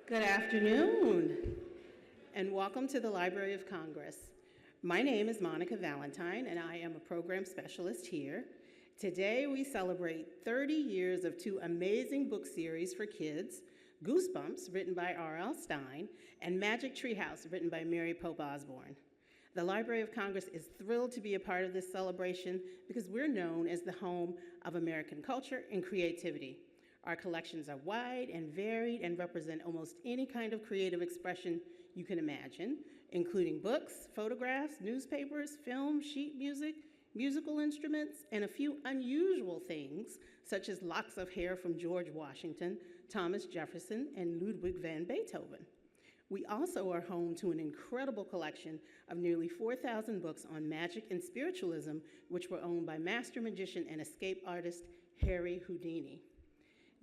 Good afternoon, and welcome to the Library of Congress. My name is Monica Valentine, and I am a program specialist here. Today, we celebrate 30 years of two amazing book series for kids, Goosebumps, written by R.L. Stine, and Magic Treehouse, written by Mary Pope Osborne. The Library of Congress is thrilled to be a part of this celebration because we're known as the home of American culture and creativity. Our collections are wide and varied and represent almost any kind of creative expression you can imagine, including books, photographs, newspapers, film, sheet music, musical instruments, and a few unusual things, such as locks of hair from George Washington, Thomas Jefferson, and Ludwig van Beethoven. We also are home to an incredible collection of nearly 4,000 books on magic and spiritualism, which were owned by master magician and escape artist Harry Houdini.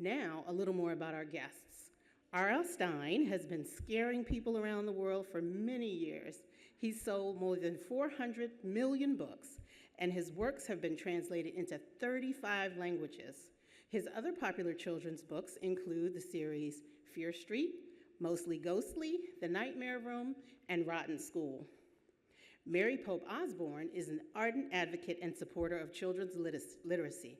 Now, a little more about our guests. R.L. Stine has been scaring people around the world for many years. He's sold more than 400 million books, and his works have been translated into 35 languages. His other popular children's books include the series Fear Street, Mostly Ghostly, The Nightmare Room, and Rotten School. Mary Pope Osborne is an ardent advocate and supporter of children's literacy,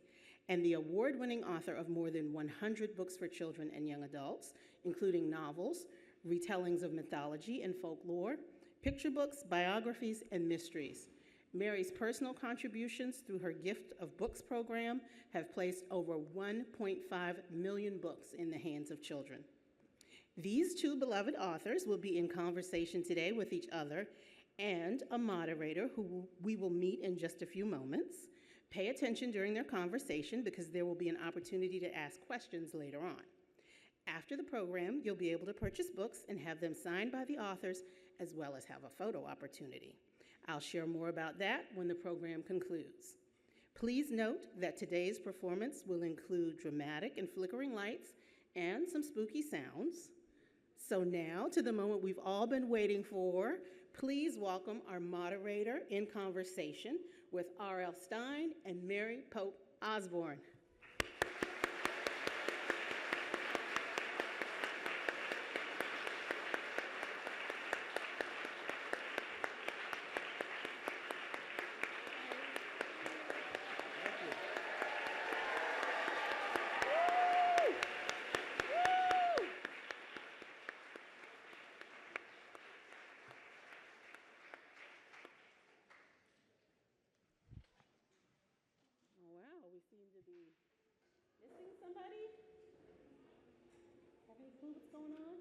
and the award-winning author of more than 100 books for children and young adults, including novels, retellings of mythology and folklore, picture books, biographies, and mysteries. Mary's personal contributions through her Gift of Books program have placed over 1.5 million books in the hands of children. These two beloved authors will be in conversation today with each other and a moderator who we will meet in just a few moments. Pay attention during their conversation because there will be an opportunity to ask questions later on. After the program, you'll be able to purchase books and have them signed by the authors, as well as have a photo opportunity. I'll share more about that when the program concludes. Please note that today's performance will include dramatic and flickering lights and some spooky sounds. So now to the moment we've all been waiting for. Please welcome our moderator in conversation with R.L. Stine and Mary Pope Osborne. Missing somebody? Have any clue what's going on?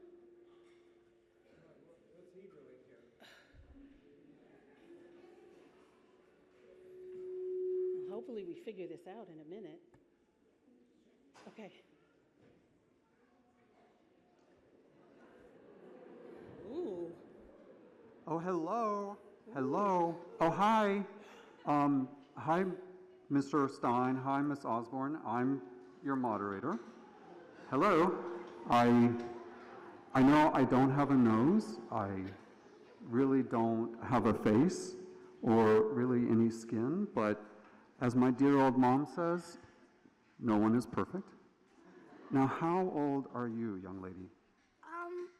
What's he doing here? Hopefully we figure this out in a minute. Okay. Ooh. Oh, hello. Hello. Oh, hi. Hi, Mr. Stine. Hi, Miss Osborne. I'm your moderator. Hello. I know I don't have a nose. I really don't have a face or really any skin, but as my dear old mom says, no one is perfect. Now, how old are you, young lady?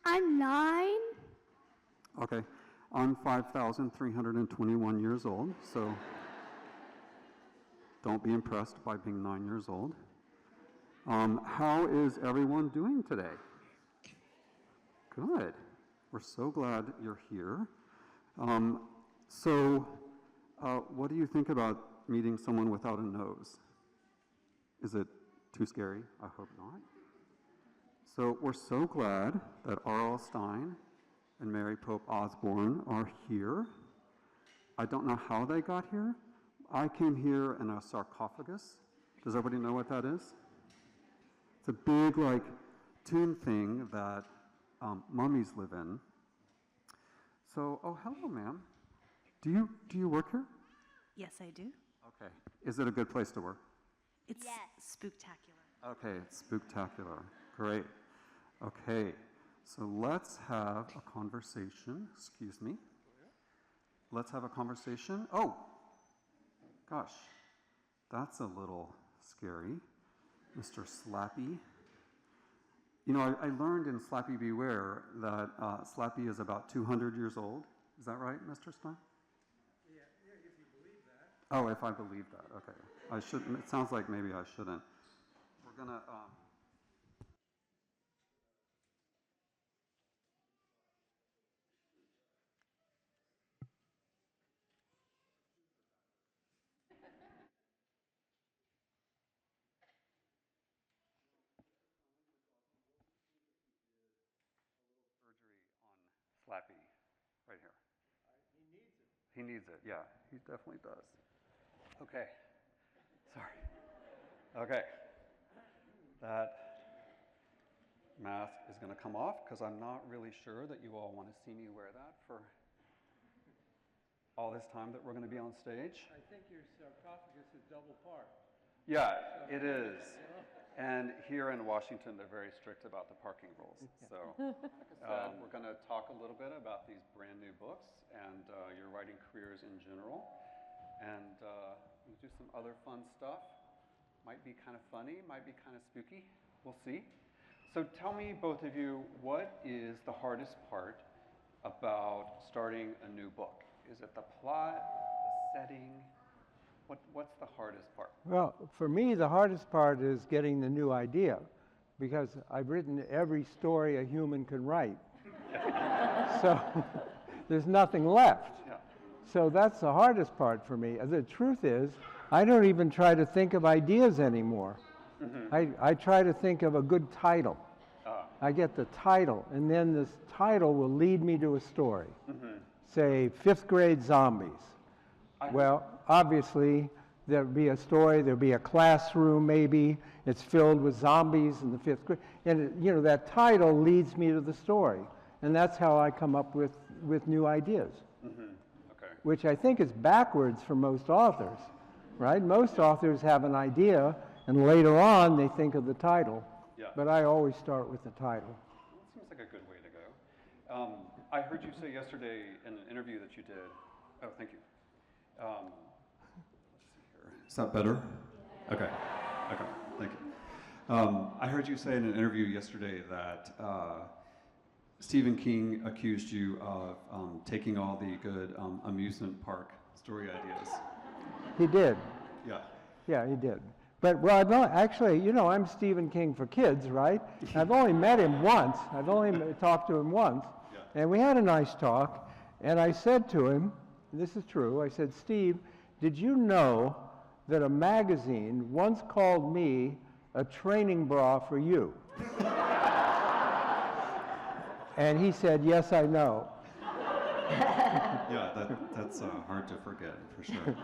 I'm 9. Okay. I'm 5,321 years old, so don't be impressed by being 9 years old. How is everyone doing today? Good. We're so glad you're here. What do you think about meeting someone without a nose? Is it too scary? I hope not. So we're so glad that R.L. Stine and Mary Pope Osborne are here. I don't know how they got here. I came here in a sarcophagus. Does everybody know what that is? It's a big, tomb thing that mummies live in. So, oh, hello, ma'am. Do you work here? Yes, I do. Okay. Is it a good place to work? It's Yes. spooktacular. Okay, it's spooktacular. Great. Okay, so let's have a conversation. Excuse me. Let's have a conversation. Oh, gosh, that's a little scary. Mr. Slappy. You know, I learned in Slappy Beware that Slappy is about 200 years old. Is that right, Mr. Stine? Yeah, if you believe that. Oh, if I believe that, okay. I shouldn't, it sounds like maybe I shouldn't. We're gonna, surgery on Slappy right here. He needs it. He needs it, yeah, he definitely does. Okay, sorry. Okay, that mask is going to come off because I'm not really sure that you all want to see me wear that for all this time that we're going to be on stage. I think your sarcophagus is double part. Yeah, it is. And here in Washington, they're very strict about the parking rules. So we're going to talk a little bit about these brand new books and your writing careers in general. And we'll do some other fun stuff. Might be kind of funny, might be kind of spooky. We'll see. So tell me, both of you, what is the hardest part about starting a new book? Is it the plot, the setting? What's the hardest part? Well, for me, the hardest part is getting the new idea, because I've written every story a human can write. So there's nothing left. Yeah. So that's the hardest part for me. The truth is, I don't even try to think of ideas anymore. Mm-hmm. I try to think of a good title. I get the title, and then this title will lead me to a story. Mm-hmm. Say, 5th grade zombies. Well, obviously, there'll be a story, there'll be a classroom maybe, it's filled with zombies in the 5th grade. And, you know, that title leads me to the story. And that's how I come up with new ideas. Mm-hmm. Okay. Which I think is backwards for most authors, right? Most authors have an idea, and later on they think of the title. Yeah. But I always start with the title. Well, that seems like a good way to go. I heard you say yesterday in an interview that you did, oh, thank you. Let's see here. Is that better? Okay. Okay. Thank you. I heard you say in an interview yesterday that Stephen King accused you of taking all the good amusement park story ideas. He did. Yeah. Yeah, he did. But, well, actually, you know, I'm Stephen King for kids, right? I've only met him once. I've only talked to him once. Yeah. And we had a nice talk. And I said to him, and this is true, I said, Steve, did you know that a magazine once called me a training bra for you? And he said, yes, I know. Yeah, that's hard to forget, for sure.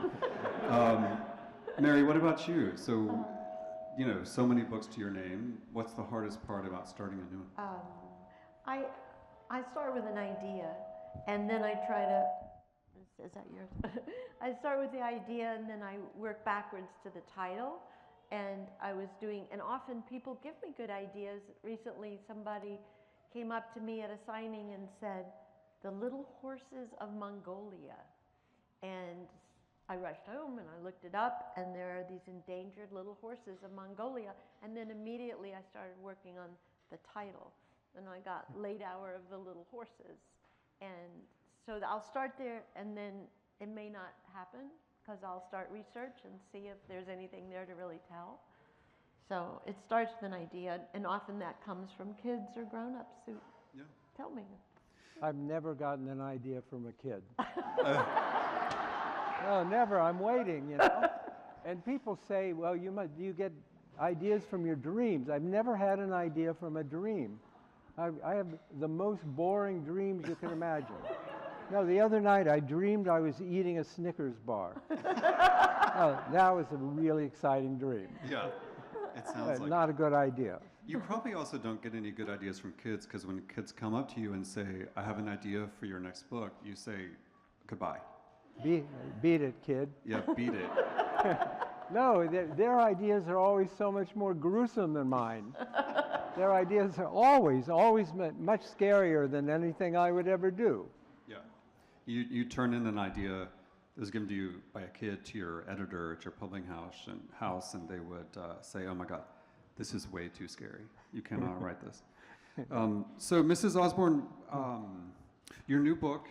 Mary, what about you? So, you know, so many books to your name. What's the hardest part about starting a new one? I start with an idea, and then I try to, is that yours? I start with the idea, and then I work backwards to the title. And and often people give me good ideas. Recently, somebody came up to me at a signing and said, "The Little Horses of Mongolia." And I rushed home and I looked it up, and there are these endangered little horses of Mongolia. And then immediately I started working on the title, and I got Late Hour of the Little Horses. And so I'll start there, and then it may not happen because I'll start research and see if there's anything there to really tell. So it starts with an idea, and often that comes from kids or grown-ups who tell me. I've never gotten an idea from a kid. No, never. I'm waiting, you know. And people say, well, do you get ideas from your dreams? I've never had an idea from a dream. I have the most boring dreams you can imagine. No, the other night I dreamed I was eating a Snickers bar. Oh, that was a really exciting dream. Yeah, it sounds like not a good idea. You probably also don't get any good ideas from kids, because when kids come up to you and say, I have an idea for your next book, you say, goodbye. Beat it, kid. Yeah, beat it. No, their ideas are always so much more gruesome than mine. Their ideas are always much scarier than anything I would ever do. Yeah. You turn in an idea that was given to you by a kid to your editor at your publishing house, and they would say, oh my God, this is way too scary. You cannot write this. So Mrs. Osborne, your new book,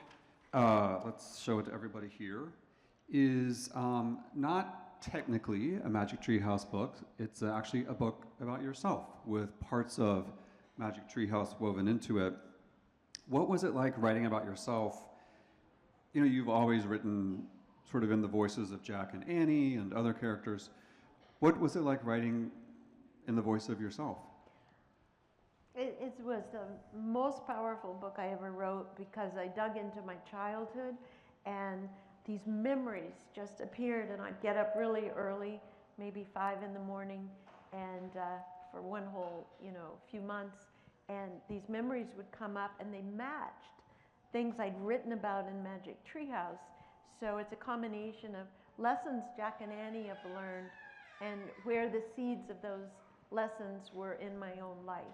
let's show it to everybody here, is not technically a Magic Tree House book. It's actually a book about yourself with parts of Magic Tree House woven into it. What was it like writing about yourself? You know, you've always written sort of in the voices of Jack and Annie and other characters. What was it like writing in the voice of yourself? It was the most powerful book I ever wrote because I dug into my childhood and these memories just appeared, and I'd get up really early, maybe 5 in the morning, and for one whole, few months, and these memories would come up and they matched things I'd written about in Magic Treehouse. So it's a combination of lessons Jack and Annie have learned and where the seeds of those lessons were in my own life.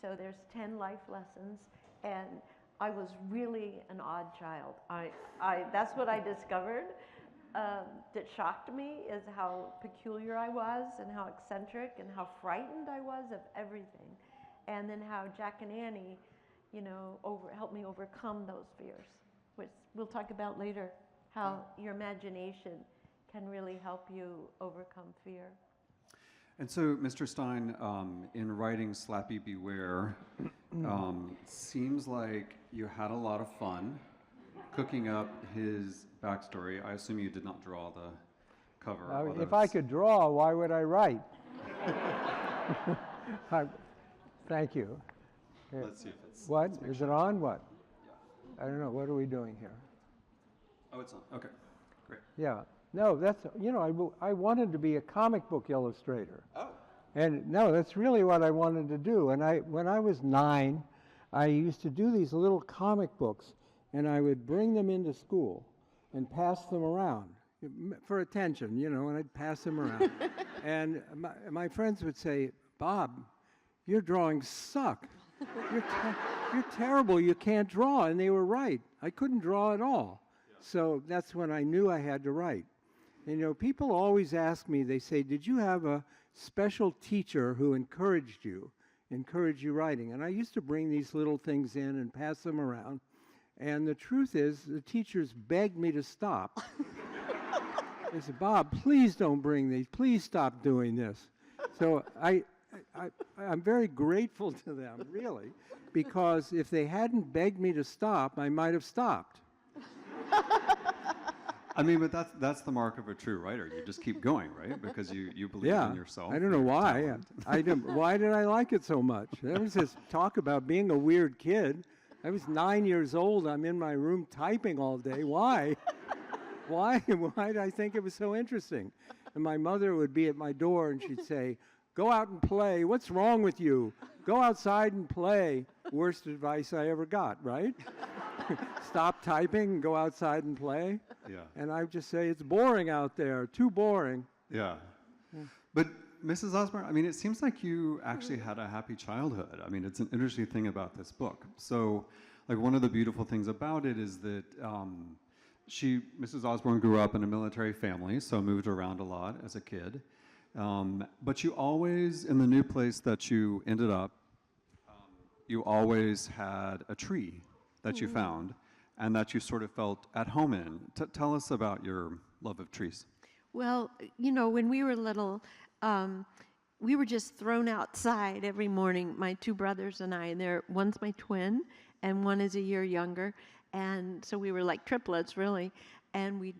So there's 10 life lessons, and I was really an odd child. That's what I discovered that shocked me, is how peculiar I was and how eccentric and how frightened I was of everything. And then how Jack and Annie, helped me overcome those fears, which we'll talk about later, how your imagination can really help you overcome fear. And so, Mr. Stine, in writing Slappy Beware, seems like you had a lot of fun cooking up his backstory. I assume you did not draw the cover. If I could draw, why would I write? Thank you. Let's see if it's... What? Is it on? What? I don't know. What are we doing here? Oh, it's on. Okay, great. Yeah. No, that's, I wanted to be a comic book illustrator. Oh. And no, that's really what I wanted to do. And when I was 9, I used to do these little comic books, and I would bring them into school and pass them around for attention, and I'd pass them around. And my friends would say, "Bob, your drawings suck. You're terrible. You can't draw." And they were right. I couldn't draw at all. Yeah. So that's when I knew I had to write. And, people always ask me, they say, "Did you have a special teacher who encouraged you writing?" And I used to bring these little things in and pass them around. And the truth is, the teachers begged me to stop. They said, "Bob, please don't bring these. Please stop doing this." So I'm very grateful to them, really, because if they hadn't begged me to stop, I might have stopped. I mean, but that's the mark of a true writer. You just keep going, right? Because you believe in yourself. I don't know why. Why did I like it so much? That was just talk about being a weird kid. I was 9 years old. I'm in my room typing all day. Why? Why did I think it was so interesting? And my mother would be at my door, and she'd say, "Go out and play. What's wrong with you? Go outside and play." Worst advice I ever got, right? Stop typing and go outside and play. Yeah. And I would just say, "It's boring out there. Too boring." Yeah. But Mrs. Osborne, I mean, it seems like you actually had a happy childhood. I mean, it's an interesting thing about this book. So, like, one of the beautiful things about it is that Mrs. Osborne grew up in a military family, so moved around a lot as a kid. But you always, in the new place that you ended up, you always had a tree that you found and that you sort of felt at home in. Tell us about your love of trees. Well, when we were little, we were just thrown outside every morning, my 2 brothers and I, and one's my twin and one is a year younger. And so we were like triplets, really. And we'd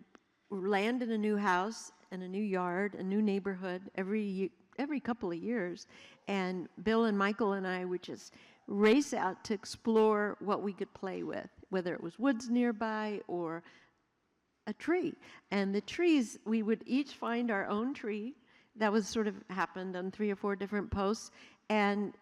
land in a new house and a new yard, a new neighborhood every couple of years. And Bill and Michael and I would just race out to explore what we could play with, whether it was woods nearby or a tree. And the trees, we would each find our own tree. That was sort of happened on 3 or 4 different posts. And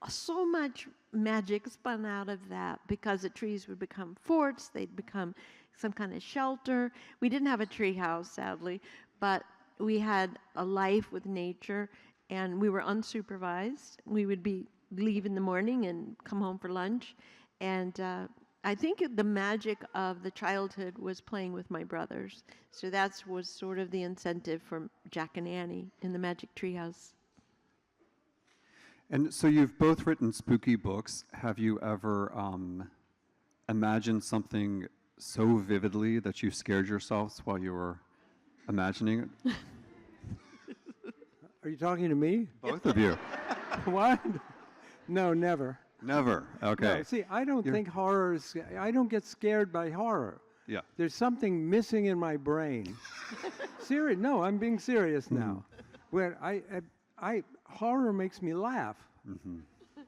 so much magic spun out of that, because the trees would become forts, they'd become some kind of shelter. We didn't have a tree house, sadly, but we had a life with nature, and we were unsupervised. We would leave in the morning and come home for lunch. And I think the magic of the childhood was playing with my brothers. So that was sort of the incentive for Jack and Annie in the Magic Treehouse. And so you've both written spooky books. Have you ever imagined something so vividly that you scared yourselves while you were imagining it? Are you talking to me? Both of you. What? No, never. Never. Okay. No, see, I don't think horror is, I don't get scared by horror. Yeah. There's something missing in my brain. Serious? No, I'm being serious now. Where horror makes me laugh.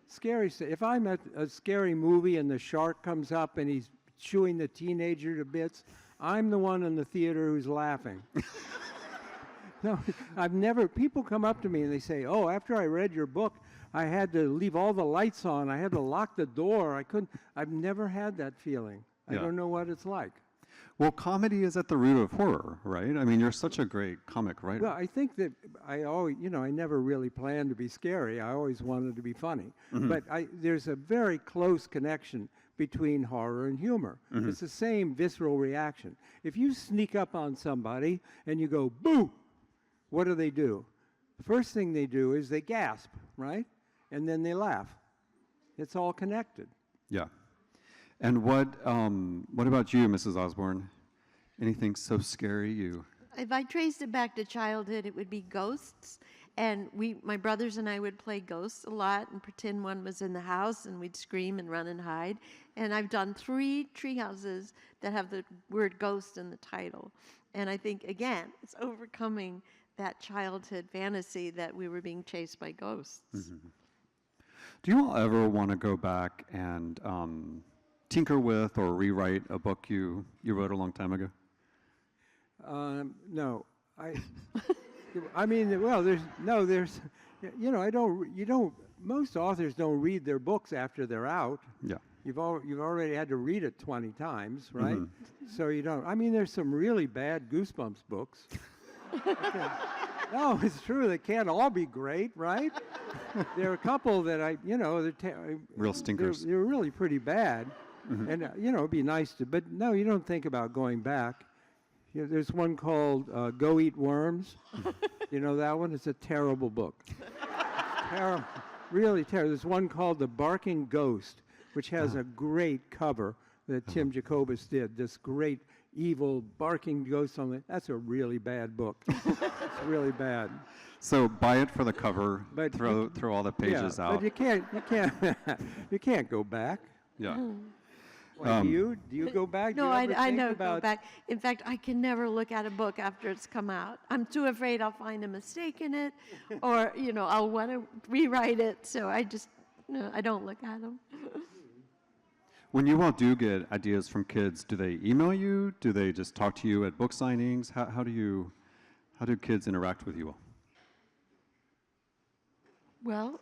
Scary stuff. If I'm at a scary movie and the shark comes up and he's chewing the teenager to bits, I'm the one in the theater who's laughing. No, I've never, people come up to me and they say, oh, after I read your book, I had to leave all the lights on. I had to lock the door. I've never had that feling. Yeah. I don't know what it's like. Well, comedy is at the root of horror, right? I mean, you're such a great comic writer. Well, I think that I always, I never really planned to be scary. I always wanted to be funny. But there's a very close connection between horror and humor. It's the same visceral reaction. If you sneak up on somebody and you go, boo, what do? The first thing they do is they gasp, right? And then they laugh. It's all connected. Yeah. And what about you, Mrs. Osborne? Anything so scary you? If I traced it back to childhood, it would be ghosts. And my brothers and I would play ghosts a lot and pretend one was in the house, and we'd scream and run and hide. And I've done 3 treehouses that have the word ghost in the title. And I think, again, it's overcoming that childhood fantasy that we were being chased by ghosts. Do you all ever want to go back and tinker with or rewrite a book you wrote a long time ago? No, I mean, well, most authors don't read their books after they're out. Yeah. You've already had to read it 20 times, right? So you don't. I mean, there's some really bad Goosebumps books. No, it's true. They can't all be great, right? There are a couple that real stinkers. They're really pretty bad, and it'd be nice to. But no, you don't think about going back. There's one called Go Eat Worms. You know that one? It's a terrible book. Terrible, really terrible. There's one called The Barking Ghost, which has a great cover that Tim Jacobus did. This great evil barking ghost on it. That's a really bad book. It's really bad. So buy it for the cover. But throw all the pages out. But you can't go back. Yeah. Why, do you go back? No, Do you ever I think never about go back. In fact, I can never look at a book after it's come out. I'm too afraid I'll find a mistake in it, or I'll want to rewrite it. So I just, I don't look at them. When you all do get ideas from kids, do they email you? Do they just talk to you at book signings? How do kids interact with you all? Well,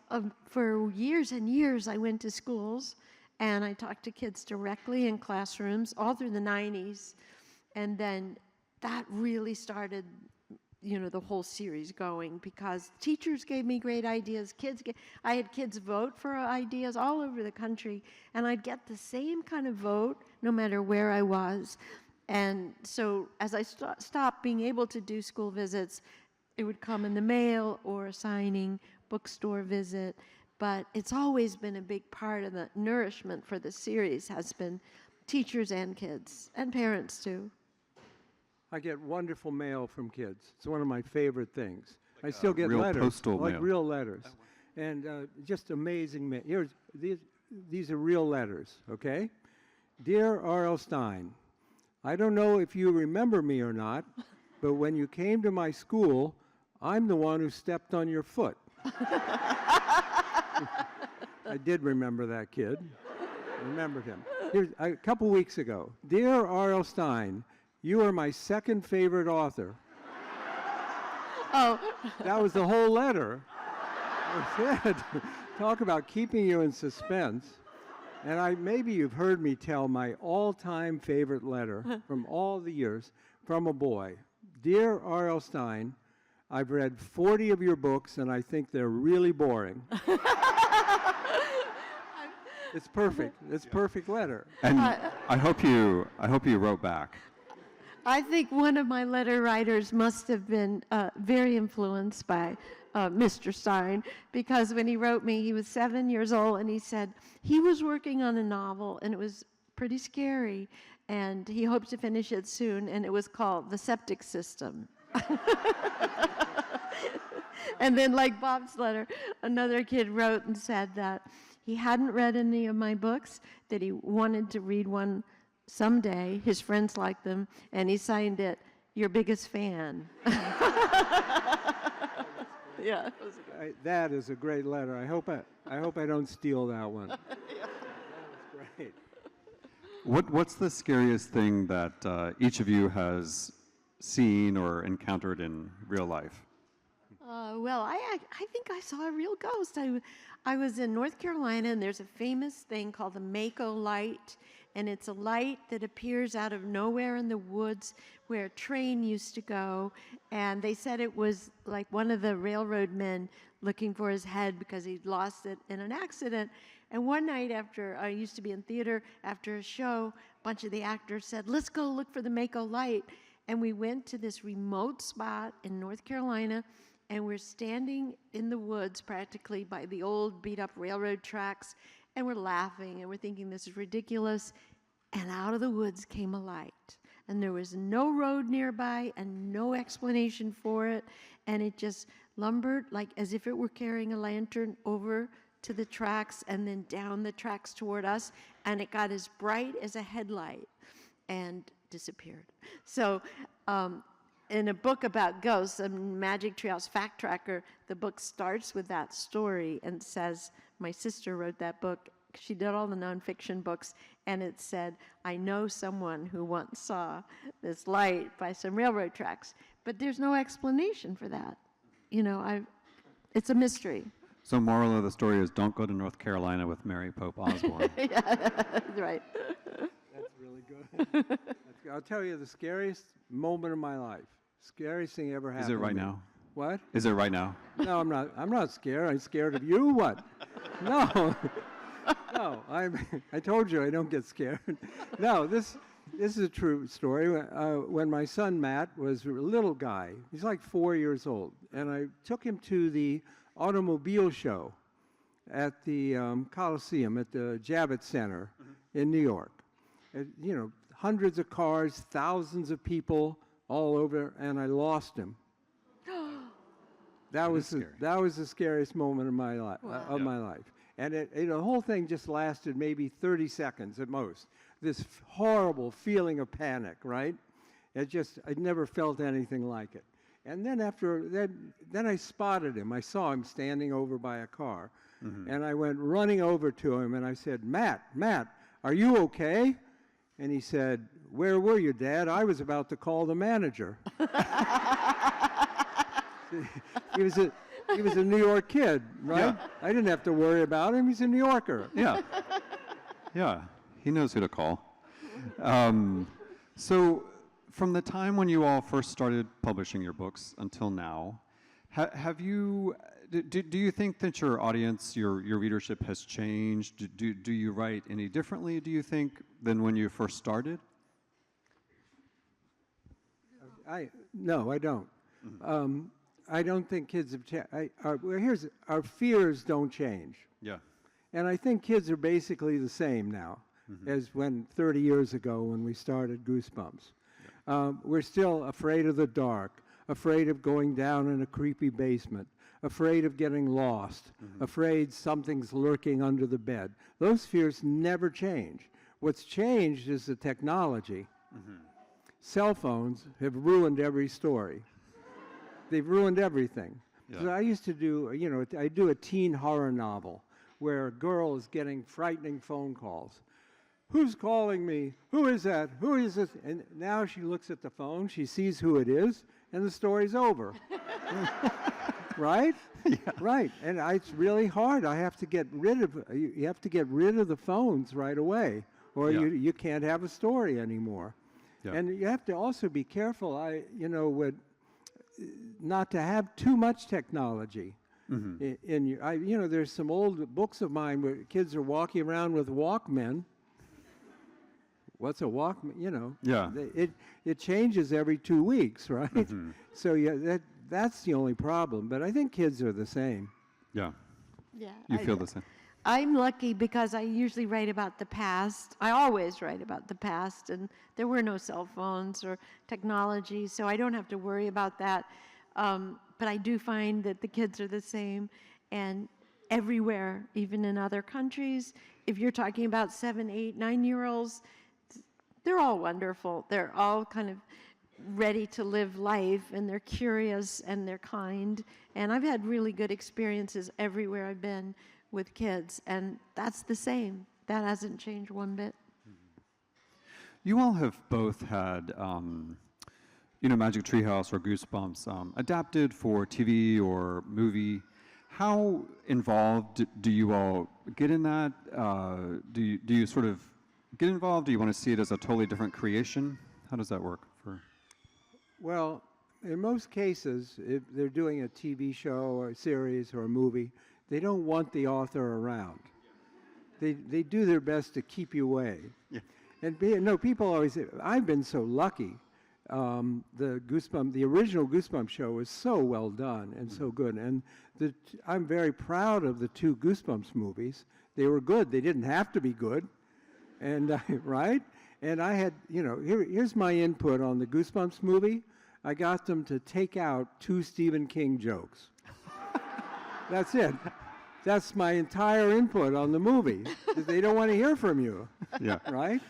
for years and years, I went to schools, and I talked to kids directly in classrooms all through the 90s. And then that really started, the whole series going, because teachers gave me great ideas. I had kids vote for ideas all over the country, and I'd get the same kind of vote no matter where I was. And so as I stopped being able to do school visits, it would come in the mail or a signing, bookstore visit. But it's always been a big part of the nourishment for the series has been teachers and kids, and parents too. I get wonderful mail from kids. It's one of my favorite things. I still get real letters, postal like mail. real letters, and just amazing. These are real letters. Okay, dear R.L. Stine, I don't know if you remember me or not, but when you came to my school, I'm the one who stepped on your foot. I did remember that kid. I remembered him. Here's a couple weeks ago. Dear R.L. Stine, you are my second favorite author. Oh. That was the whole letter. Talk about keeping you in suspense. And maybe you've heard me tell my all-time favorite letter from all the years from a boy. Dear R.L. Stine, I've read 40 of your books, and I think they're really boring. It's perfect. It's a perfect letter. And I hope you wrote back. I think one of my letter writers must have been very influenced by Mr. Stine, because when he wrote me, he was 7 years old, and he said he was working on a novel, and it was pretty scary, and he hoped to finish it soon, and it was called The Septic System. And then, like Bob's letter, another kid wrote and said that he hadn't read any of my books, that he wanted to read one someday. His friends liked them, and he signed it, "Your biggest fan." Yeah. That is a great letter. I hope I don't steal that one. That was great. What's the scariest thing that each of you has seen or encountered in real life? Well, I think I saw a real ghost. I was in North Carolina, and there's a famous thing called the Mako light, and it's a light that appears out of nowhere in the woods where a train used to go, and they said it was like one of the railroad men looking for his head because he'd lost it in an accident. And one night after, I used to be in theater, after a show, a bunch of the actors said, "Let's go look for the Mako light." And we went to this remote spot in North Carolina, and we're standing in the woods practically by the old beat-up railroad tracks, and we're laughing, and we're thinking this is ridiculous. And out of the woods came a light, and there was no road nearby and no explanation for it, and it just lumbered like as if it were carrying a lantern over to the tracks and then down the tracks toward us, and it got as bright as a headlight and disappeared. So in a book about ghosts, a Magic Treehouse Fact Tracker, the book starts with that story and says, my sister wrote that book, she did all the nonfiction books, and it said, "I know someone who once saw this light by some railroad tracks." But there's no explanation for that. You know, it's a mystery. So moral of the story is don't go to North Carolina with Mary Pope Osborne. Yeah, that's right. That's really good. I'll tell you the scariest moment of my life. Scariest thing ever happened. Is it right to me. now? What? Is it right now? No, I'm not. I'm not scared. I'm scared of you. What? No. No. I told you I don't get scared. No. This is a true story. When my son Matt was a little guy, he's like 4 years old, and I took him to the automobile show at the Coliseum at the Javits Center in New York. You know, hundreds of cars, thousands of people all over, and I lost him. That was the scariest moment of my life. Wow. My life, and the whole thing just lasted maybe 30 seconds at most. This horrible feeling of panic, right? I'd never felt anything like it. And then then I spotted him. I saw him standing over by a car, and I went running over to him, and I said, Matt, are you okay?" And he said, "Where were you, Dad? I was about to call the manager." He was a New York kid, right? Yeah. I didn't have to worry about him. He's a New Yorker. Yeah. Yeah. He knows who to call. So from the time when you all first started publishing your books until now, do you think that your audience, your readership has changed? Do you write any differently, do you think, than when you first started? No, I don't. I don't think kids have changed. Our fears don't change. Yeah. And I think kids are basically the same now as 30 years ago when we started Goosebumps. Yeah. We're still afraid of the dark, afraid of going down in a creepy basement, afraid of getting lost, afraid something's lurking under the bed. Those fears never change. What's changed is the technology. Cell phones have ruined every story. They've ruined everything. Yeah. So I used to do, I do a teen horror novel where a girl is getting frightening phone calls. "Who's calling me? Who is that? Who is this?" And now she looks at the phone, she sees who it is, and the story's over. Right? Yeah. Right. And it's really hard. You have to get rid of the phones right away, or you can't have a story anymore. Yeah. And you have to also be careful, not to have too much technology. There's some old books of mine where kids are walking around with Walkmen. What's a Walkman? Yeah. It changes every 2 weeks, right? So that's the only problem. But I think kids are the same. Yeah. Yeah. You feel the same. I'm lucky because I usually write about the past. I always write about the past, and there were no cell phones or technology, so I don't have to worry about that. But I do find that the kids are the same, and everywhere, even in other countries, if you're talking about 7, 8, 9-year-olds, they're all wonderful. They're all kind of ready to live life, and they're curious and they're kind. And I've had really good experiences everywhere I've been with kids, and that's the same. That hasn't changed one bit. You all have both had, Magic Treehouse or Goosebumps adapted for TV or movie. How involved do you all get in that? Do you sort of get involved? Do you want to see it as a totally different creation? How does that work for? Well, in most cases, if they're doing a TV show or a series or a movie, they don't want the author around. They do their best to keep you away. Yeah. And people always say, I've been so lucky. The original Goosebumps show was so well done and so good. And I'm very proud of the 2 Goosebumps movies. They were good. They didn't have to be good. And right? And I had, here's my input on the Goosebumps movie. I got them to take out 2 Stephen King jokes. That's it. That's my entire input on the movie. They don't want to hear from you. Yeah. Right?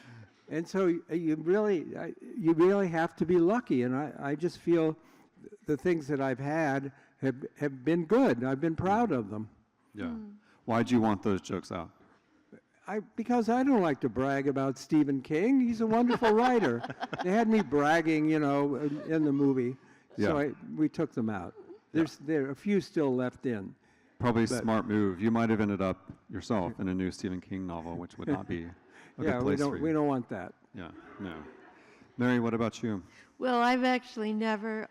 And so you really have to be lucky. And I just feel the things that I've had have been good. I've been proud of them. Yeah. Why'd you want those jokes out? Because I don't like to brag about Stephen King. He's a wonderful writer. They had me bragging, in the movie. So Yeah. we took them out. There are a few still left in. Probably a smart move. You might have ended up yourself in a new Stephen King novel, which would not be a good place for you. We don't want that. Yeah, no. Mary, what about you? Well, I've actually never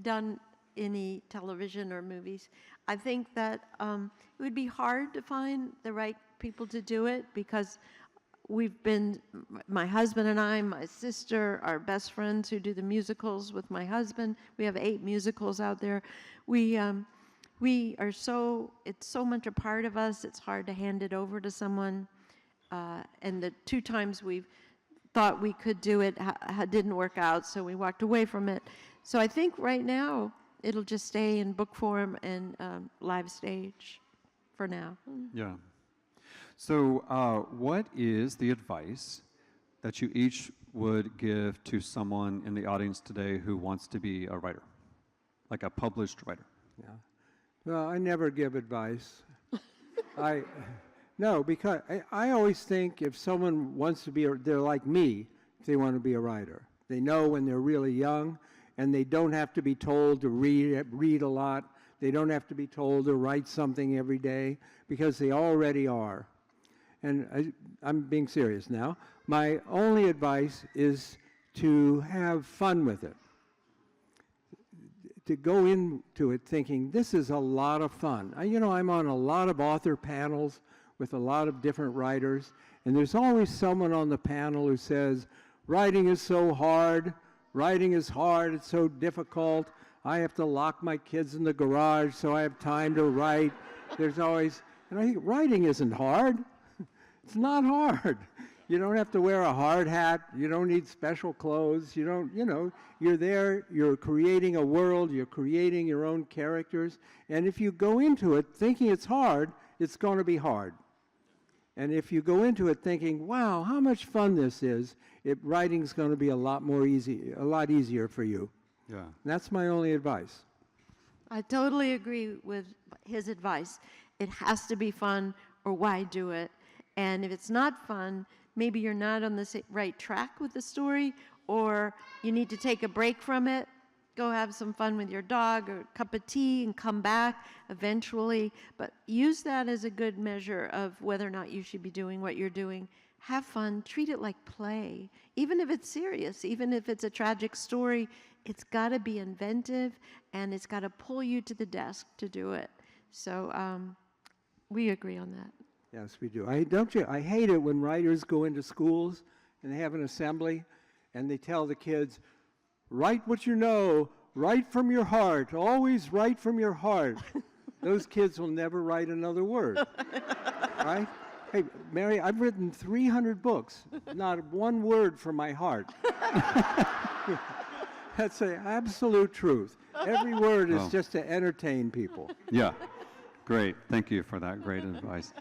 done any television or movies. I think that it would be hard to find the right people to do it because we've been, my husband and I, my sister, our best friends who do the musicals with my husband. We have 8 musicals out there. We are it's so much a part of us, it's hard to hand it over to someone. And the 2 times we've thought we could do it didn't work out, so we walked away from it. So I think right now it'll just stay in book form and live stage for now. Yeah. So what is the advice that you each would give to someone in the audience today who wants to be a writer, like a published writer? Yeah. Well, I never give advice. No, because I always think if someone wants to be, they're like me, if they want to be a writer. They know when they're really young, and they don't have to be told to read a lot. They don't have to be told to write something every day, because they already are. And I'm being serious now. My only advice is to have fun with it. To go into it thinking, this is a lot of fun. I'm on a lot of author panels with a lot of different writers, and there's always someone on the panel who says, writing is so hard, it's so difficult, I have to lock my kids in the garage so I have time to write. There's always, and I think writing isn't hard. It's not hard. You don't have to wear a hard hat. You don't need special clothes. You're there, you're creating a world, you're creating your own characters. And if you go into it thinking it's hard, it's going to be hard. And if you go into it thinking, wow, how much fun this is, writing's going to be a lot easier for you. Yeah. And that's my only advice. I totally agree with his advice. It has to be fun, or why do it? And if it's not fun, maybe you're not on the right track with the story, or you need to take a break from it, go have some fun with your dog or a cup of tea and come back eventually. But use that as a good measure of whether or not you should be doing what you're doing. Have fun, treat it like play. Even if it's serious, even if it's a tragic story, it's got to be inventive, and it's got to pull you to the desk to do it. So we agree on that. Yes, we do. I hate it when writers go into schools and they have an assembly and they tell the kids, write what you know, write from your heart, always write from your heart. Those kids will never write another word, right? Hey, Mary, I've written 300 books, not one word from my heart. That's the absolute truth. Every word is just to entertain people. Yeah, great. Thank you for that great advice.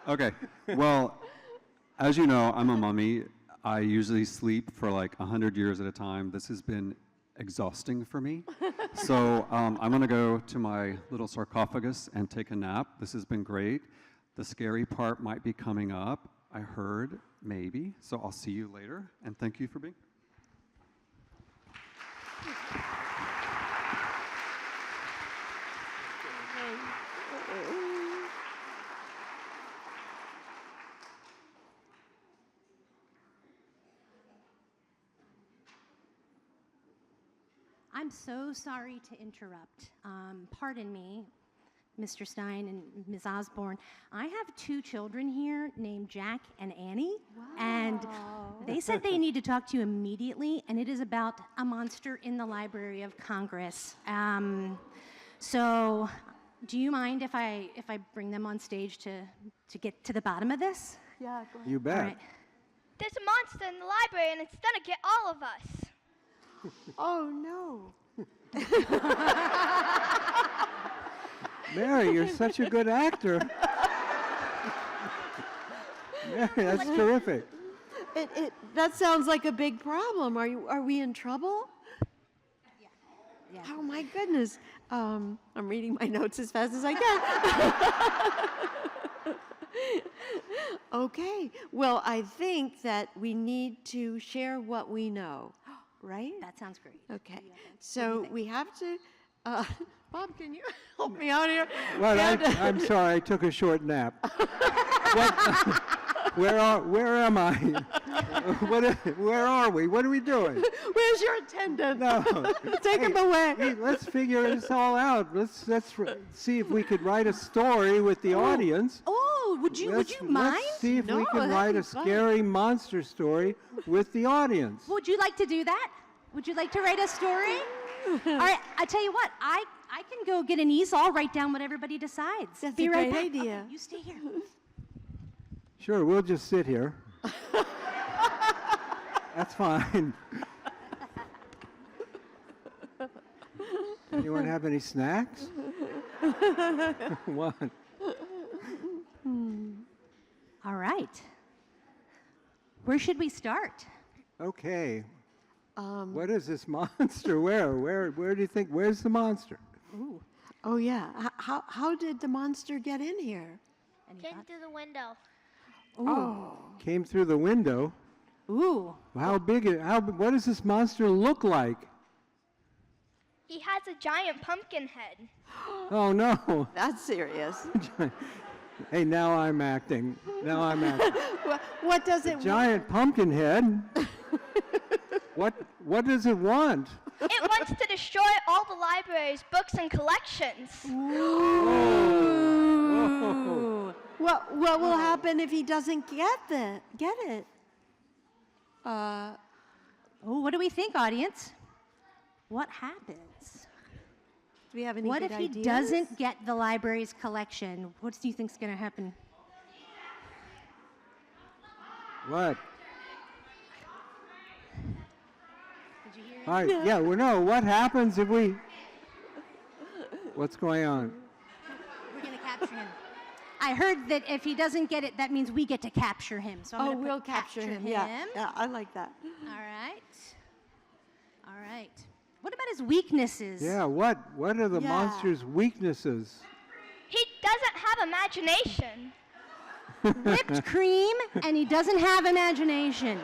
Okay, well, as you know, I'm a mummy. I usually sleep for like 100 years at a time. This has been exhausting for me. So I'm going to go to my little sarcophagus and take a nap. This has been great. The scary part might be coming up, I heard, maybe. So I'll see you later, and thank you for being here. I'm so sorry to interrupt. Pardon me, Mr. Stine and Ms. Osborne. I have 2 children here named Jack and Annie, and they said they need to talk to you immediately, and it is about a monster in the Library of Congress. So, do you mind if I bring them on stage to get to the bottom of this? Yeah, go ahead. You bet. All right. There's a monster in the library and it's gonna get all of us. Oh, no. Mary, you're such a good actor. Mary, that's terrific. That sounds like a big problem. Are we in trouble? Yeah. Oh my goodness. I'm reading my notes as fast as I can. Okay. Well, I think that we need to share what we know, right? That sounds great. Okay. So we have to. Bob, can you help me out here? Well, I'm sorry, I took a short nap. Where am I? Where are we? What are we doing? Where's your attendant? No. Take him away. Hey, let's figure this all out. Let's see if we could write a story with the audience. Oh, would you mind? Let's see if we No, can that'd write be a fun. scary monster story with the audience. Would you like to do that? Would you like to write a story? All right, I tell you what, I can go get an easel. I'll write down what everybody decides. That's Be a right great back. idea. You stay here. Sure, we'll just sit here. That's fine. Anyone have any snacks? One. All right. Where should we start? Okay. What is this monster? Where do you think? Where's the monster? Ooh. Oh yeah. How did the monster get in here? Any Came thoughts? through the window. Came through the window. Ooh. How big? What does this monster look like? He has a giant pumpkin head. Oh no! That's serious. Hey, now I'm acting. What does it? Giant pumpkin head. What does it want? It wants to destroy all the library's books and collections. Whoa. What will happen if he doesn't get it? Oh, what do we think, audience? What happens? Do we have any What good if he ideas? doesn't get the library's collection? What do you think's going to happen? What? Did you hear it? All right. Yeah. Well, no. What happens if we? What's going on? We're going to capture him. I heard that if he doesn't get it, that means we get to capture him. So I'm Oh, gonna put we'll capture him. Yeah, I like that. All right. All right. What about his weaknesses? Yeah. What are the Yeah. monster's weaknesses? He doesn't have imagination. Whipped cream, and he doesn't have imagination.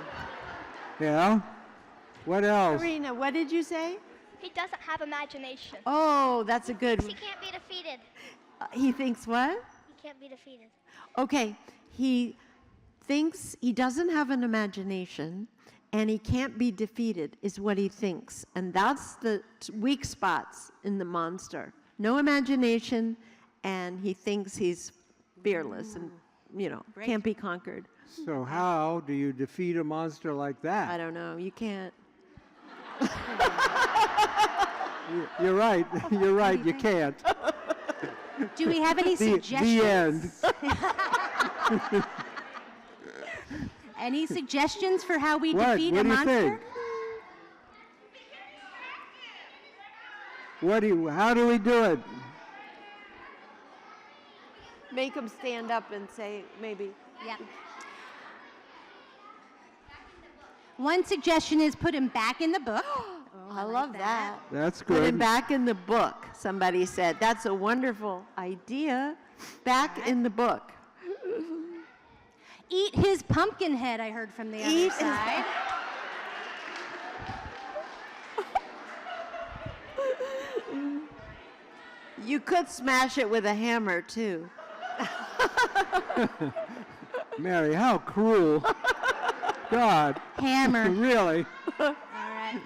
Yeah. What else? Karina, what did you say? He doesn't have imagination. Oh, that's a good He one. can't be defeated. He thinks what? He can't be defeated. Okay, he thinks he doesn't have an imagination and he can't be defeated, is what he thinks. And that's the weak spots in the monster. No imagination, and he thinks he's fearless and, Great. can't be conquered. So how do you defeat a monster like I that? don't know. You can't. You're right. You're right. You can't. Do we have any suggestions? The end. Any suggestions for how we What? defeat What a do you monster? think? How do we do it? Make them stand up and say, maybe. Yep. One suggestion is put him back in the book. I love that. That's Put him good. back in the book, somebody said. That's a wonderful idea. Back in the book. Eat his pumpkin head, I heard from the Eat other his- side. You could smash it with a hammer, too. Mary, how cruel. God. Hammer. Really? All right.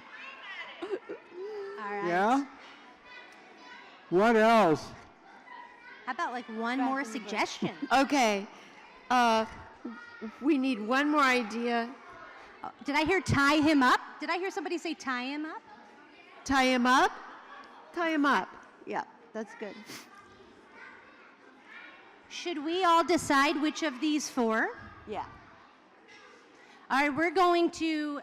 All right. Yeah? What else? How about like one more suggestion? Okay. We need one more idea. Did I hear tie him up? Did I hear somebody say tie him up? Tie him up? Tie him up. Yeah, that's good. Should we all decide which of these four? Yeah. All right, we're going to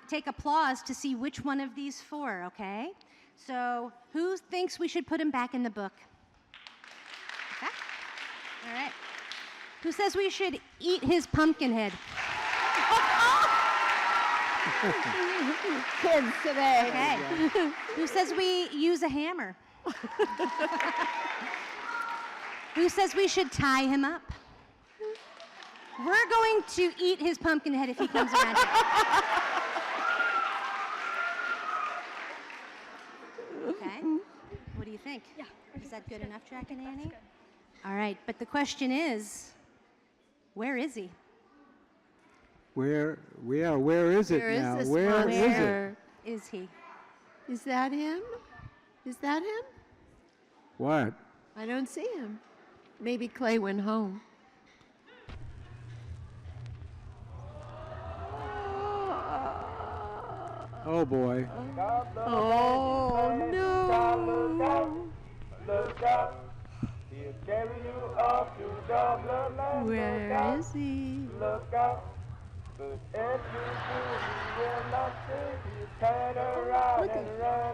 take applause to see which one of these four, okay? So who thinks we should put him back in the book? Okay. All right. Who says we should eat his pumpkin head? Kids today. Okay. Who says we use a hammer? Who says we should tie him up? We're going to eat his pumpkin head if he comes around here. Okay. What do you think? Yeah. Is that good enough, Jack and Annie? All right, but the question is, where is he? Where is it Where is now? this Where is it? monster? Is he? Is that him? Is that him? What? I don't see him. Maybe Clay went home. Oh boy. Oh no! Where is he?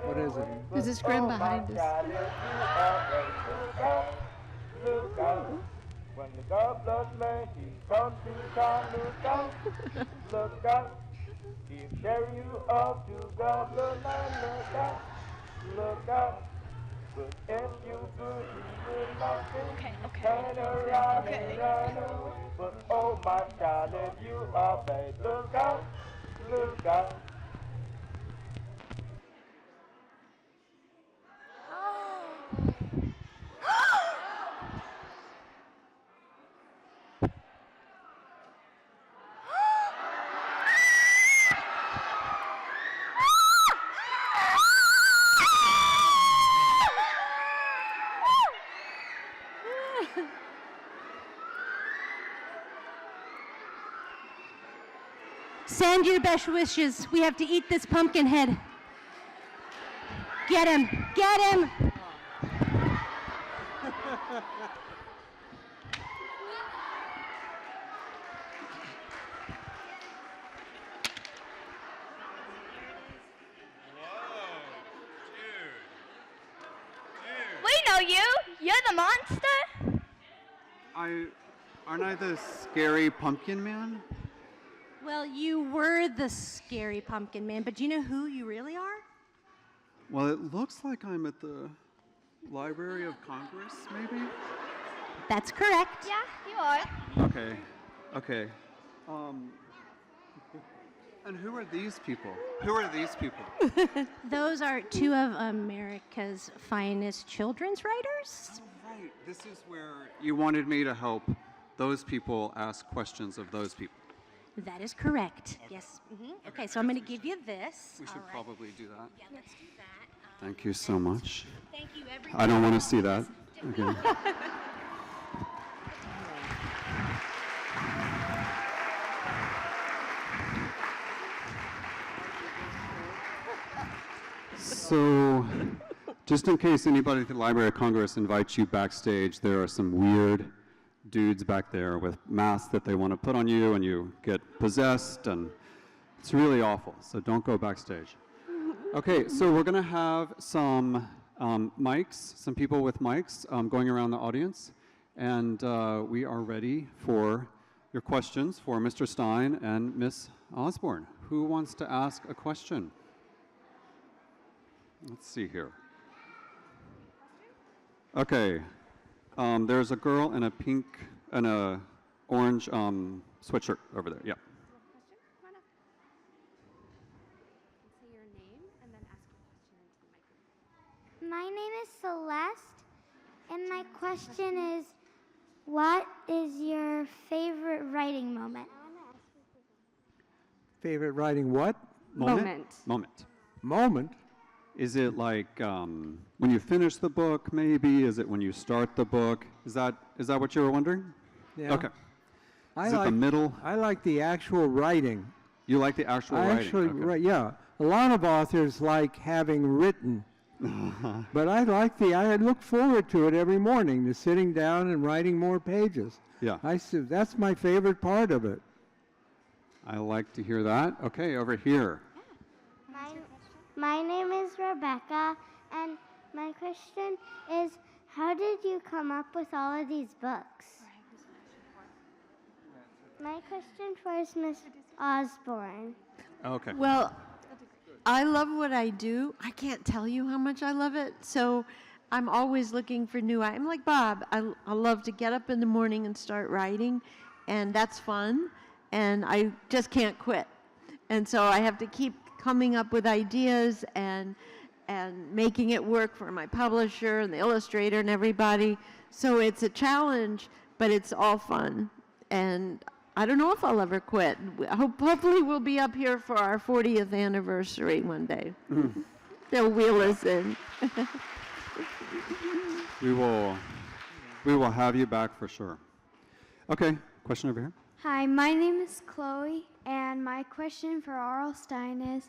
What is it? There's a scrim behind us. When the God-bless man, he comes to town, look out, look out. He'll carry you up to God-bless land, look out. But if you do, he will not think. Turn around and run away. But oh my child, if you are bad, look out, look out. Send your best wishes. We have to eat this pumpkin head. Get him. Get him. We know you. You're the monster. Aren't I the scary pumpkin man? Well, you were the scary pumpkin man, but do you know who you really are? Well, it looks like I'm at the Library of Congress, maybe? That's correct. Yeah, you are. Okay. And who are these people? Who are these people? Those are two of America's finest children's writers. Right, this is where you wanted me to help those people ask questions of those people. That is correct. Yes. Okay, so I'm going to give you this. We should All right. probably do that. Yeah, let's do that. Thank you so much. Thank you, everyone. I don't want to see that. Okay. So, just in case anybody at the Library of Congress invites you backstage, there are some weird dudes back there with masks that they want to put on you, and you get possessed, and it's really awful. So don't go backstage. Okay, so we're going to have some mics, some people with mics going around the audience, and we are ready for your questions for Mr. Stine and Miss Osborne. Who wants to ask a question? Let's see here. Okay, there's a girl in a pink and a orange sweatshirt over there. Yeah. My name is Celeste, and my question is, what is your favorite writing moment? Favorite writing what? Moment. Moment? Is it like when you finish the book, maybe? Is it when you start the book? Is that what you were wondering? Yeah. Okay. Is it the middle? I like the actual writing. You like the actual writing? Okay. Yeah. A lot of authors like having written. But I look forward to it every morning, to sitting down and writing more pages. Yeah. That's my favorite part of it. I like to hear that. Okay, over here. My name is Rebecca, and my question is, how did you come up with all of these books? My question for is Miss Osborne. Okay. Well, I love what I do. I can't tell you how much I love it. So I'm always looking for new. I'm like Bob. I love to get up in the morning and start writing, and that's fun. And I just can't quit. And so I have to keep coming up with ideas and making it work for my publisher and the illustrator and everybody. So it's a challenge, but it's all fun. And I don't know if I'll ever quit. Hopefully we'll be up here for our 40th anniversary one day. They'll wheel us in. We will have you back for sure. Okay, question over here. Hi, my name is Chloe, and my question for R.L. Stine is,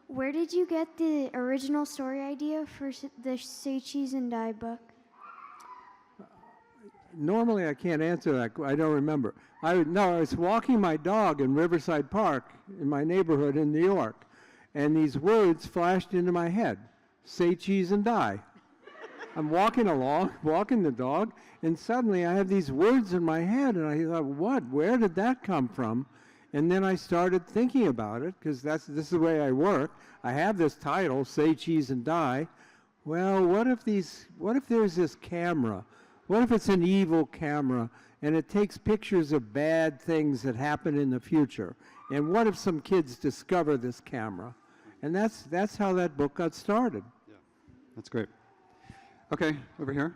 where did you get the original story idea for the Say Cheese and Die book? Normally I can't answer that. I don't remember. I was walking my dog in Riverside Park in my neighborhood in New York, and these words flashed into my head. Say cheese and die. I'm walking along, walking the dog, and suddenly I have these words in my head, and I thought, what? Where did that come from? And then I started thinking about it, because this is the way I work. I have this title, Say Cheese and Die. Well, what if there's this camera? What if it's an evil camera, and it takes pictures of bad things that happen in the future? And what if some kids discover this camera? And that's how that book got started. Yeah, that's great. Okay, over here.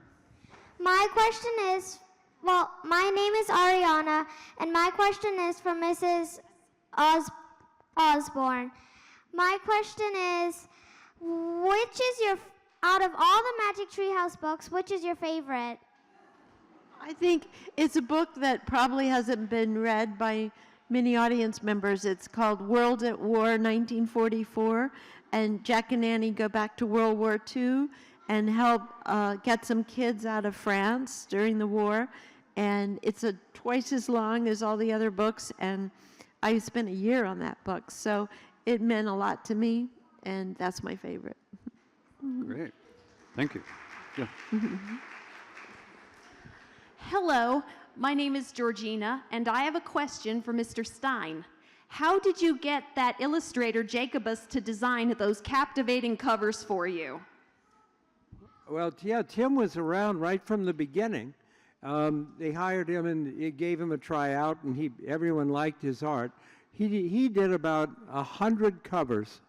My question is, well, my name is Ariana, and my question is for Mrs. Osborne. My question is, out of all the Magic Treehouse books, which is your favorite? I think it's a book that probably hasn't been read by many audience members. It's called World at War, 1944, and Jack and Annie go back to World War II and help get some kids out of France during the war. And it's twice as long as all the other books, and I spent a year on that book. So it meant a lot to me, and that's my favorite. Great. Thank you. Yeah. Hello, my name is Georgina, and I have a question for Mr. Stine. How did you get that illustrator Jacobus to design those captivating covers for you? Well, yeah, Tim was around right from the beginning. They hired him and gave him a tryout, and everyone liked his art. He did about 100 covers,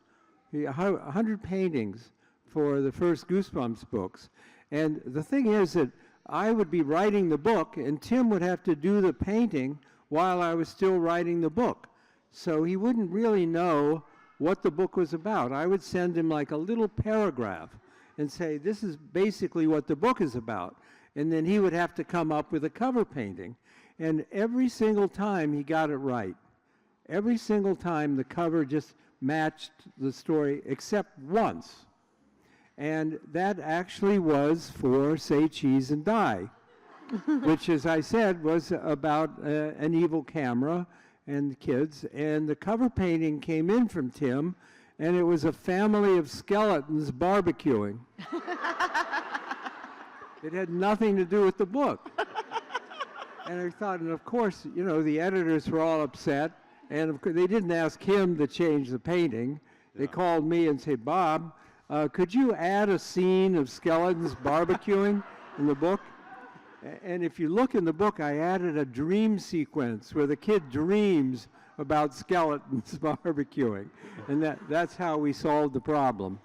100 paintings for the first Goosebumps books. And the thing is that I would be writing the book, and Tim would have to do the painting while I was still writing the book. So he wouldn't really know what the book was about. I would send him like a little paragraph and say, this is basically what the book is about. And then he would have to come up with a cover painting. And every single time he got it right. Every single time the cover just matched the story, except once. And that actually was for Say Cheese and Die, which, as I said, was about an evil camera and kids. And the cover painting came in from Tim, and it was a family of skeletons barbecuing. It had nothing to do with the book. And I thought, and of course, you know, the editors were all upset, and of course, they didn't ask him to change the painting. They called me and said, Bob, could you add a scene of skeletons barbecuing in the book? And if you look in the book, I added a dream sequence where the kid dreams about skeletons barbecuing. And that's how we solved the problem.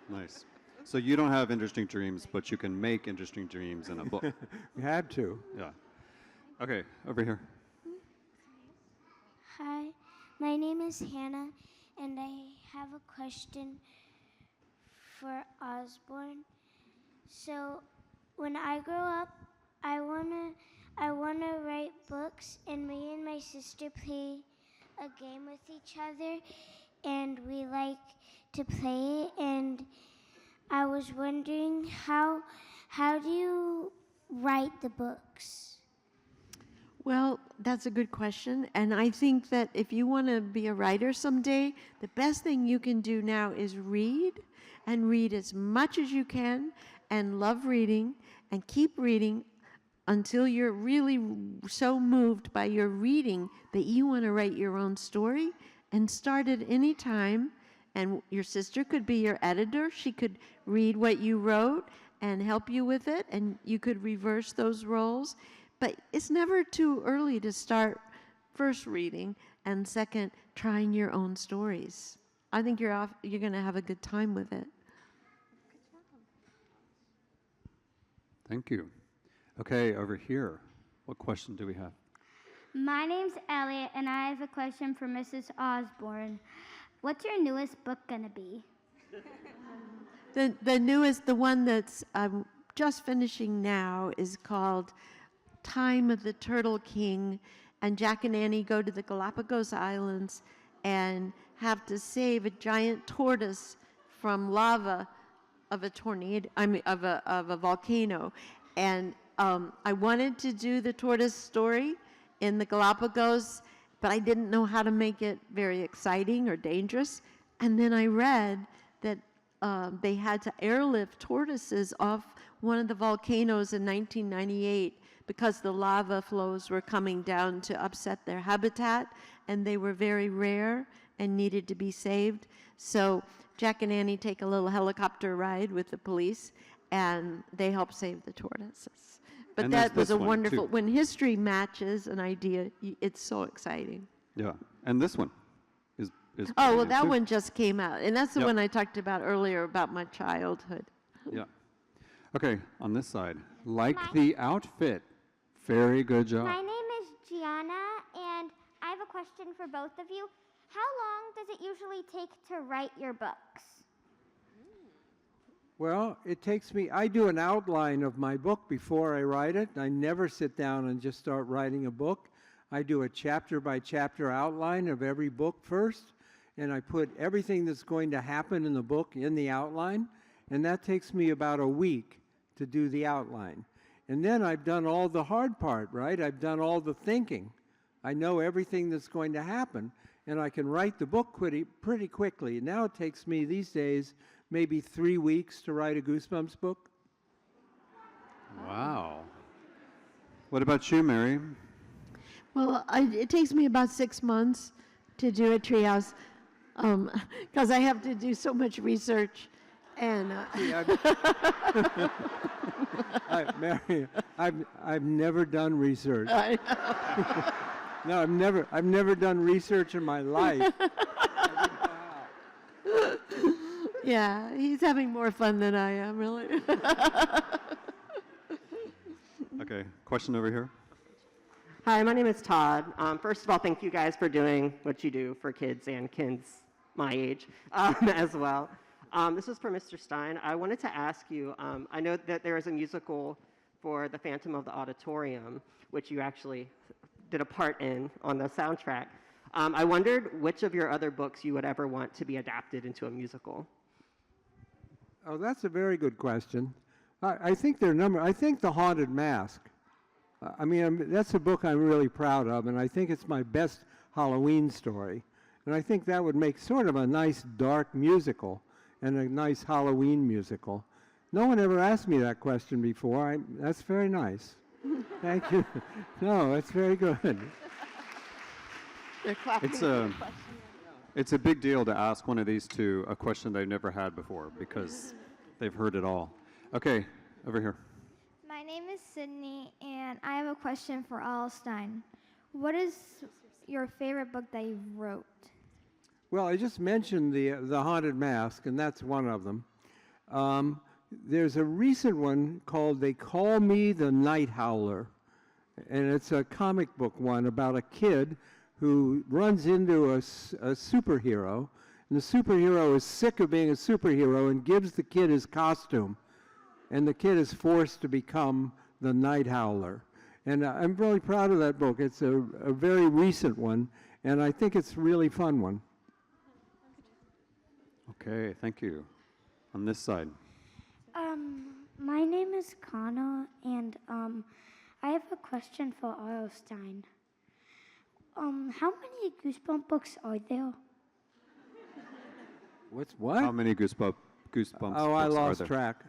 Nice. So you don't have interesting dreams, but you can make interesting dreams in a book. We had to. Yeah. Okay, over here. Hi, my name is Hannah, and I have a question for Osborne. So, when I grow up, I wanna write books, and me and my sister play a game with each other, and we like to play it. And I was wondering how do you write the books? Well, that's a good question. And I think that if you want to be a writer someday, the best thing you can do now is read, and read as much as you can, and love reading, and keep reading until you're really so moved by your reading that you want to write your own story, and start at any time. And your sister could be your editor. She could read what you wrote and help you with it, and you could reverse those roles. But it's never too early to start first reading, and second, trying your own stories. I think you're going to have a good time with it. Thank you. Okay, over here. What question do we have? My name's Elliot, and I have a question for Mrs. Osborne. What's your newest book gonna be? The newest, the one that's just finishing now, is called Time of the Turtle King, and Jack and Annie go to the Galapagos Islands and have to save a giant tortoise from lava of a tornado, of a volcano. And I wanted to do the tortoise story in the Galapagos, but I didn't know how to make it very exciting or dangerous. And then I read that they had to airlift tortoises off one of the volcanoes in 1998 because the lava flows were coming down to upset their habitat, and they were very rare and needed to be saved. So Jack and Annie take a little helicopter ride with the police, and they help save the tortoises. But And that there's was a this one, wonderful, too. when history matches an idea, it's so exciting. Yeah, and this one is Oh, well, brand new, that too. one just came out, and that's the Yep. one I talked about earlier about my childhood. Yeah. Okay, on this side. Like the outfit. Very good job. My name is Gianna, and I have a question for both of you. How long does it usually take to write your books? Well, it takes me, I do an outline of my book before I write it. I never sit down and just start writing a book. I do a chapter by chapter outline of every book first, and I put everything that's going to happen in the book in the outline, and that takes me about a week to do the outline. And then I've done all the hard part, right? I've done all the thinking. I know everything that's going to happen, and I can write the book pretty quickly. Now it takes me these days maybe 3 weeks to write a Goosebumps book. Wow. What about you, Mary? Well, it takes me about 6 months to do a treehouse because I have to do so much research. And Mary, I've never done research. I No, I've never done research in my life. Yeah, he's having more fun than I am, really. Okay, question over here. Hi, my name is Todd. First of all, thank you guys for doing what you do for kids and kids my age as well. This is for Mr. Stine. I wanted to ask you, I know that there is a musical for The Phantom of the Auditorium, which you actually did a part in on the soundtrack. I wondered which of your other books you would ever want to be adapted into a musical. Oh, that's a very good question. I think I think The Haunted Mask. I mean, that's a book I'm really proud of, and I think it's my best Halloween story. And I think that would make sort of a nice dark musical and a nice Halloween musical. No one ever asked me that question before. That's very nice. Thank you. No, that's very good. They're clapping. It's a big deal to ask one of these two a question they've never had before because they've heard it all. Okay, over here. My name is Sydney, and I have a question for Stine. What is your favorite book that you wrote? Well, I just mentioned the Haunted Mask, and that's one of them. There's a recent one called They Call Me the Night Howler, and it's a comic book one about a kid who runs into a superhero, and the superhero is sick of being a superhero and gives the kid his costume, and the kid is forced to become the Night Howler. And I'm really proud of that book. It's a very recent one, and I think it's a really fun one. Okay, thank you. On this side. My name is Kana, and I have a question for Stine. How many Goosebump books are there? What? How many Goosebumps Oh, I books are lost there? track.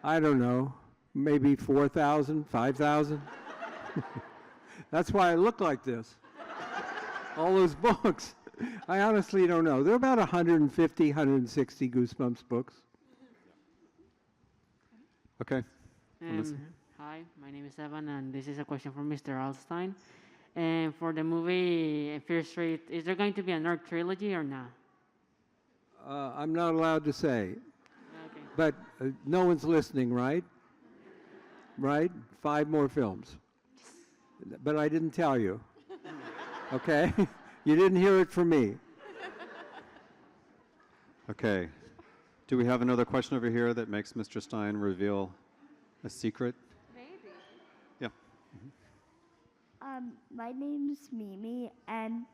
I don't know. Maybe 4,000, 5,000. That's why I look like this. All those books. I honestly don't know. There are about 150, 160 Goosebumps books. Okay. Hi, my name is Evan, and this is a question for Mr. Alstein. And for the movie Fear Street, is there going to be another trilogy or not? I'm not allowed to say. Okay. But no one's listening, right? Right? 5 more films. But I didn't tell you. Okay? You didn't hear it from me. Okay. Do we have another question over here that makes Mr. Stine reveal a secret? Maybe. Yeah. My name's Mimi, and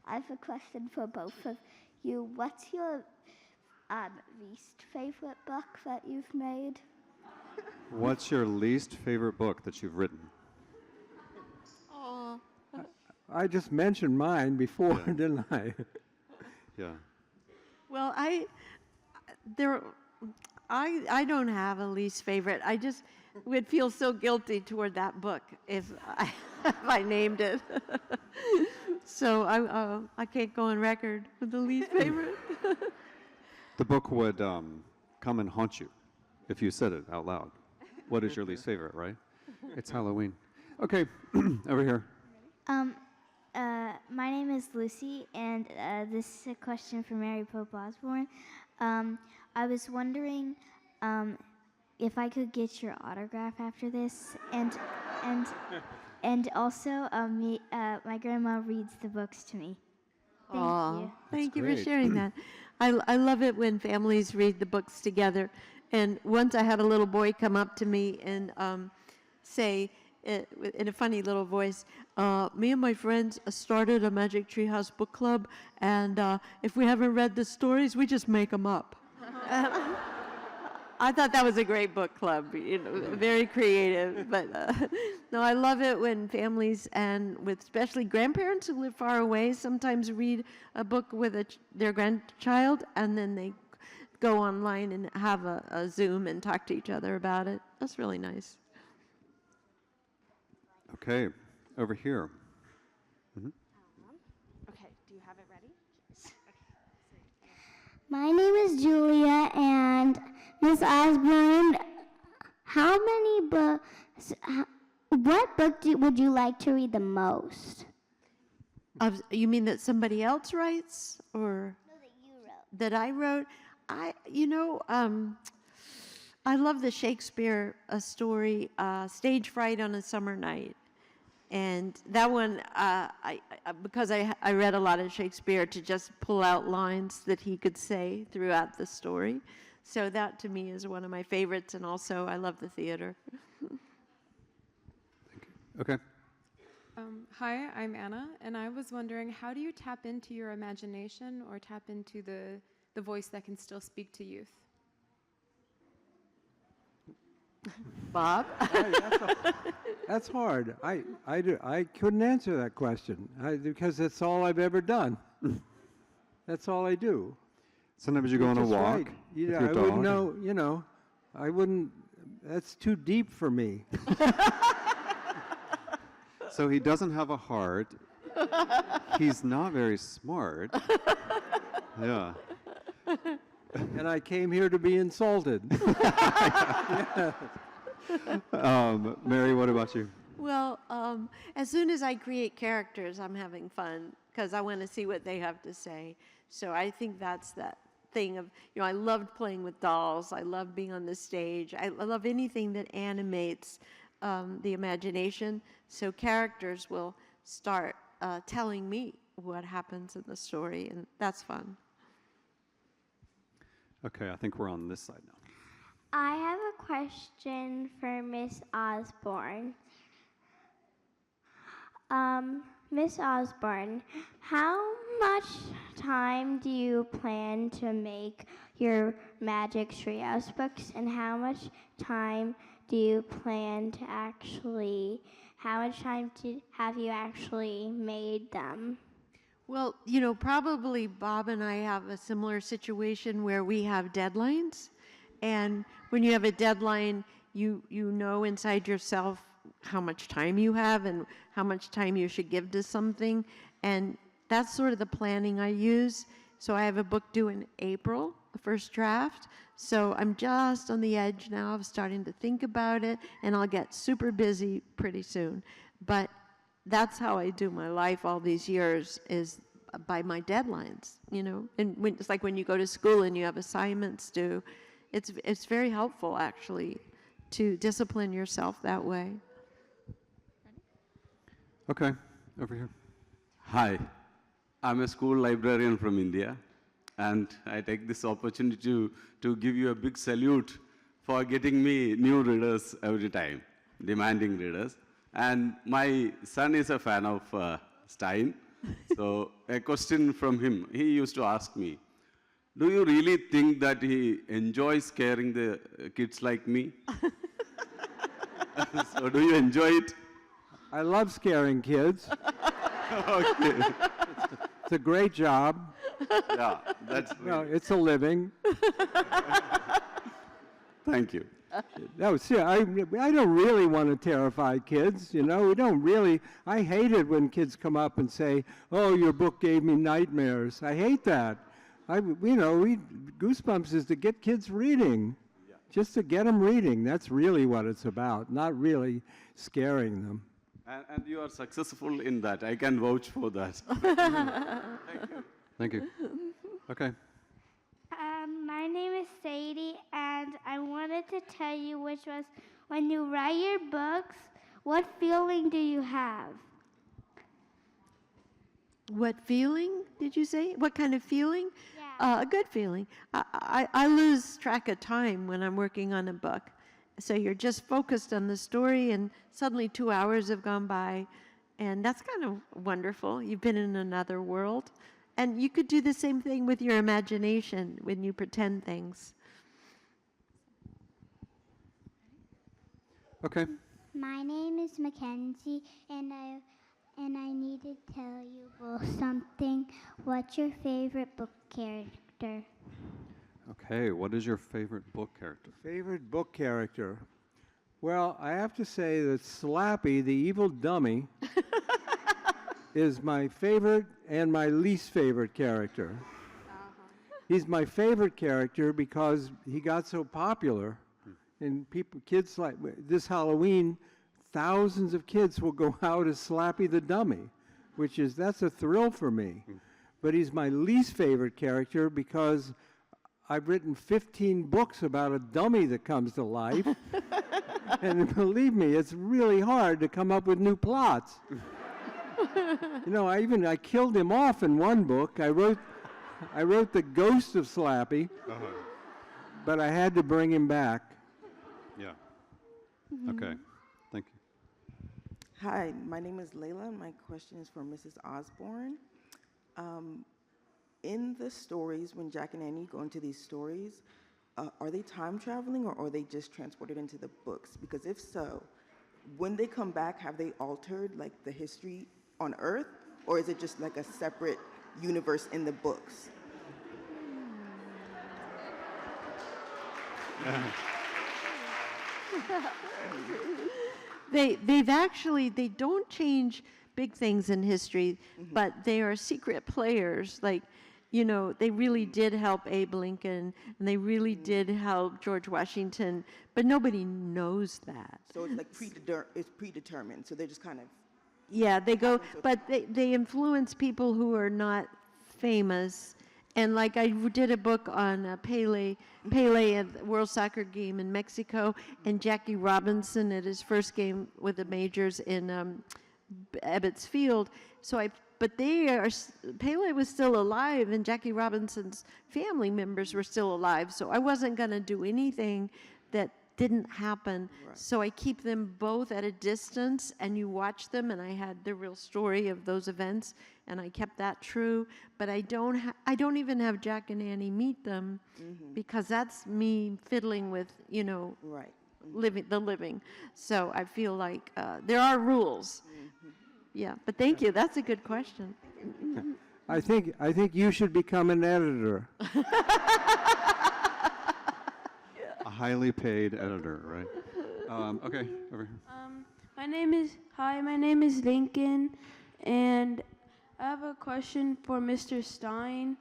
I have a question for both of you. What's your least favorite book that you've made? What's your least favorite book that you've written? Oh. I just mentioned mine before, Yeah. didn't I? Yeah. Well, I don't have a least favorite. I just would feel so guilty toward that book if I named it. So I can't go on record with the least favorite. The book would come and haunt you if you said it out loud. What is your least favorite, right? It's Halloween. Okay, over here. My name is Lucy, and this is a question for Mary Pope Osborne. I was wondering if I could get your autograph after this, and also my grandma reads the books to me. Thank you. Thank you for great. sharing that. I love it when families read the books together. And once I had a little boy come up to me and say, in a funny little voice, me and my friends started a Magic Treehouse book club, and if we haven't read the stories, we just make them up. I thought that was a great book club, very creative. But no, I love it when families and with especially grandparents who live far away sometimes read a book with their grandchild, and then they go online and have a Zoom and talk to each other about it. That's really nice. Okay, over here. Okay, do you have it ready? My name is Julia, and Miss Osborne, how many books, what book would you like to read the most? You mean that somebody else writes, or No, that you wrote. that I wrote? I love the Shakespeare story, Stage Fright on a Summer Night. And that one, because I read a lot of Shakespeare, to just pull out lines that he could say throughout the story. So that to me is one of my favorites, and also I love the theater. Okay. Hi, I'm Anna, and I was wondering, how do you tap into your imagination or tap into the the voice that can still speak to youth. Bob? That's hard. I couldn't answer that question because that's all I've ever done. That's all I do. Sometimes you go on a Just walk right. with your I dog. wouldn't know, I wouldn't, that's too deep for me. So he doesn't have a heart. He's not very smart. Yeah. And I came here to be insulted. Mary, what about you? Well, as soon as I create characters, I'm having fun because I want to see what they have to say. So I think that's that thing of, I loved playing with dolls. I love being on the stage. I love anything that animates the imagination. So characters will start telling me what happens in the story, and that's fun. Okay, I think we're on this side now. I have a question for Miss Osborne. Miss Osborne, how much time do you plan to make your Magic Treehouse books, and how much time do you plan to have you actually made them? Well, probably Bob and I have a similar situation where we have deadlines. And when you have a deadline, you know inside yourself how much time you have and how much time you should give to something. And that's sort of the planning I use. So I have a book due in April, the first draft. So I'm just on the edge now of starting to think about it, and I'll get super busy pretty soon. But that's how I do my life all these years, is by my deadlines, And it's like when you go to school and you have assignments due, it's very helpful, actually, to discipline yourself that way. Okay, over here. Hi, I'm a school librarian from India, and I take this opportunity to give you a big salute for getting me new readers every time, demanding readers. And my son is a fan of Stine, so a question from him. He used to ask me, do you really think that he enjoys scaring the kids like me? So do you enjoy it? I love scaring kids. Okay. It's a great job. Yeah, that's great. It's a living. Thank you. No, see, I don't really want to terrify kids, We don't really. I hate it when kids come up and say, "Oh, your book gave me nightmares." I hate that. Goosebumps is to get kids reading, just to get them reading. That's really what it's about, not really scaring them. And you are successful in that. I can vouch for that. Thank you. Thank you. Okay. My name is Sadie, and I wanted to tell you which was, when you write your books, what feeling do you have? What feeling did you say? What kind of feeling? Yeah. A good feeling. I lose track of time when I'm working on a book. So you're just focused on the story, and suddenly 2 hours have gone by, and that's kind of wonderful. You've been in another world. And you could do the same thing with your imagination when you pretend things. Okay. My name is Mackenzie, and I need to tell you both something. What's your favorite book character? Okay, what is your favorite book character? Favorite book character? Well, I have to say that Slappy, the evil dummy, is my favorite and my least favorite character. He's my favorite character because he got so popular, and kids like this Halloween, thousands of kids will go out as Slappy the dummy, that's a thrill for me. But he's my least favorite character because I've written 15 books about a dummy that comes to life, and believe me, it's really hard to come up with new plots. I killed him off in one book. I wrote the ghost of Slappy, but I had to bring him back. Yeah. Okay. Thank you. Hi, my name is Layla. My question is for Mrs. Osborne. in the stories, when Jack and Annie go into these stories, are they time traveling or are they just transported into the books? Because if so, when they come back, have they altered like the history on Earth, or is it just like a separate universe in the books? They don't change big things in history, but they are secret players. Like, you know, they really did help Abe Lincoln, and they really did help George Washington, but nobody knows that. So it's like it's predetermined. So they're just kind of. Yeah, they go, but they influence people who are not famous. And like I did a book on Pele at the World Soccer game in Mexico, and Jackie Robinson at his first game with the majors in Ebbets Field. But Pele was still alive, and Jackie Robinson's family members were still alive. So I wasn't going to do anything that didn't happen. Right. So I keep them both at a distance, and you watch them, and I had the real story of those events, and I kept that true. But I don't even have Jack and Annie meet them, because that's me fiddling with, you know, living. So I feel like there are rules. Yeah, but thank you. That's a good question. I think you should become an editor. A highly paid editor, right? Okay, over here. My name is Lincoln, and I have a question for Mr. Stine.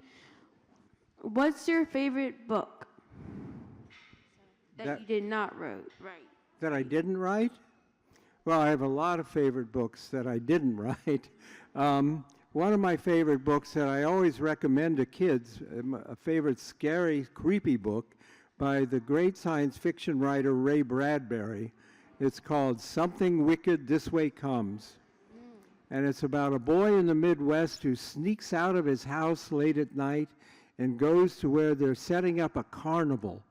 What's your favorite book that you did not write? That I didn't write? Well, I have a lot of favorite books that I didn't write. One of my favorite books that I always recommend to kids, a favorite scary, creepy book by the great science fiction writer Ray Bradbury. It's called Something Wicked This Way Comes. And it's about a boy in the Midwest who sneaks out of his house late at night and goes to where they're setting up a carnival.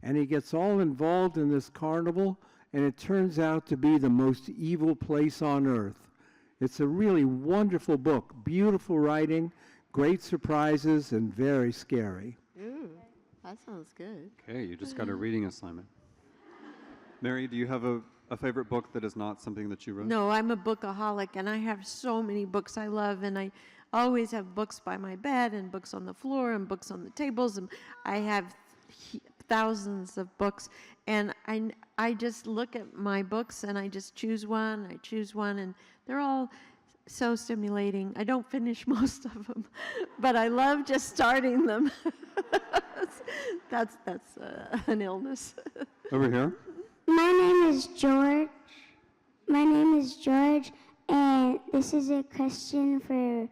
And he gets all involved in this carnival, and it turns out to be the most evil place on earth. It's a really wonderful book, beautiful writing, great surprises, and very scary. Ooh, that sounds good. Okay, you just got a reading assignment. Mary, do you have a favorite book that is not something that you wrote? No, I'm a bookaholic, and I have so many books I love, and I always have books by my bed, and books on the floor, and books on the tables, and I have thousands of books, and I just look at my books, and I just choose one, and they're all so stimulating. I don't finish most of them, but I love just starting them. That's an illness. Over here. My name is George, and this is a question for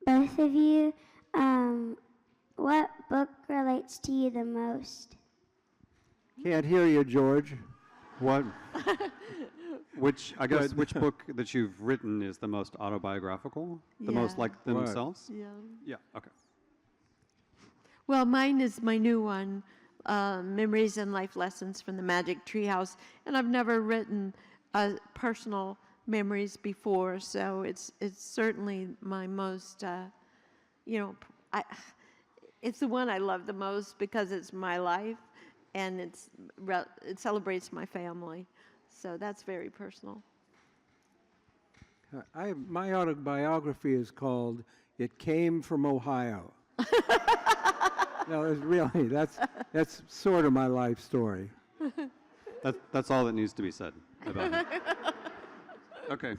both of you. What book relates to you the most? Can't hear you, George. What? Which book that you've written is the most autobiographical? The most like themselves? Yeah. Yeah, okay. Well, mine is my new one, Memories and Life Lessons from the Magic Treehouse, and I've never written personal memories before, so it's certainly my most, it's the one I love the most because it's my life, and it celebrates my family, so that's very personal. My autobiography is called "It Came from Ohio." No, it's really, that's sort of my life story. That's all that needs to be said about it. Okay,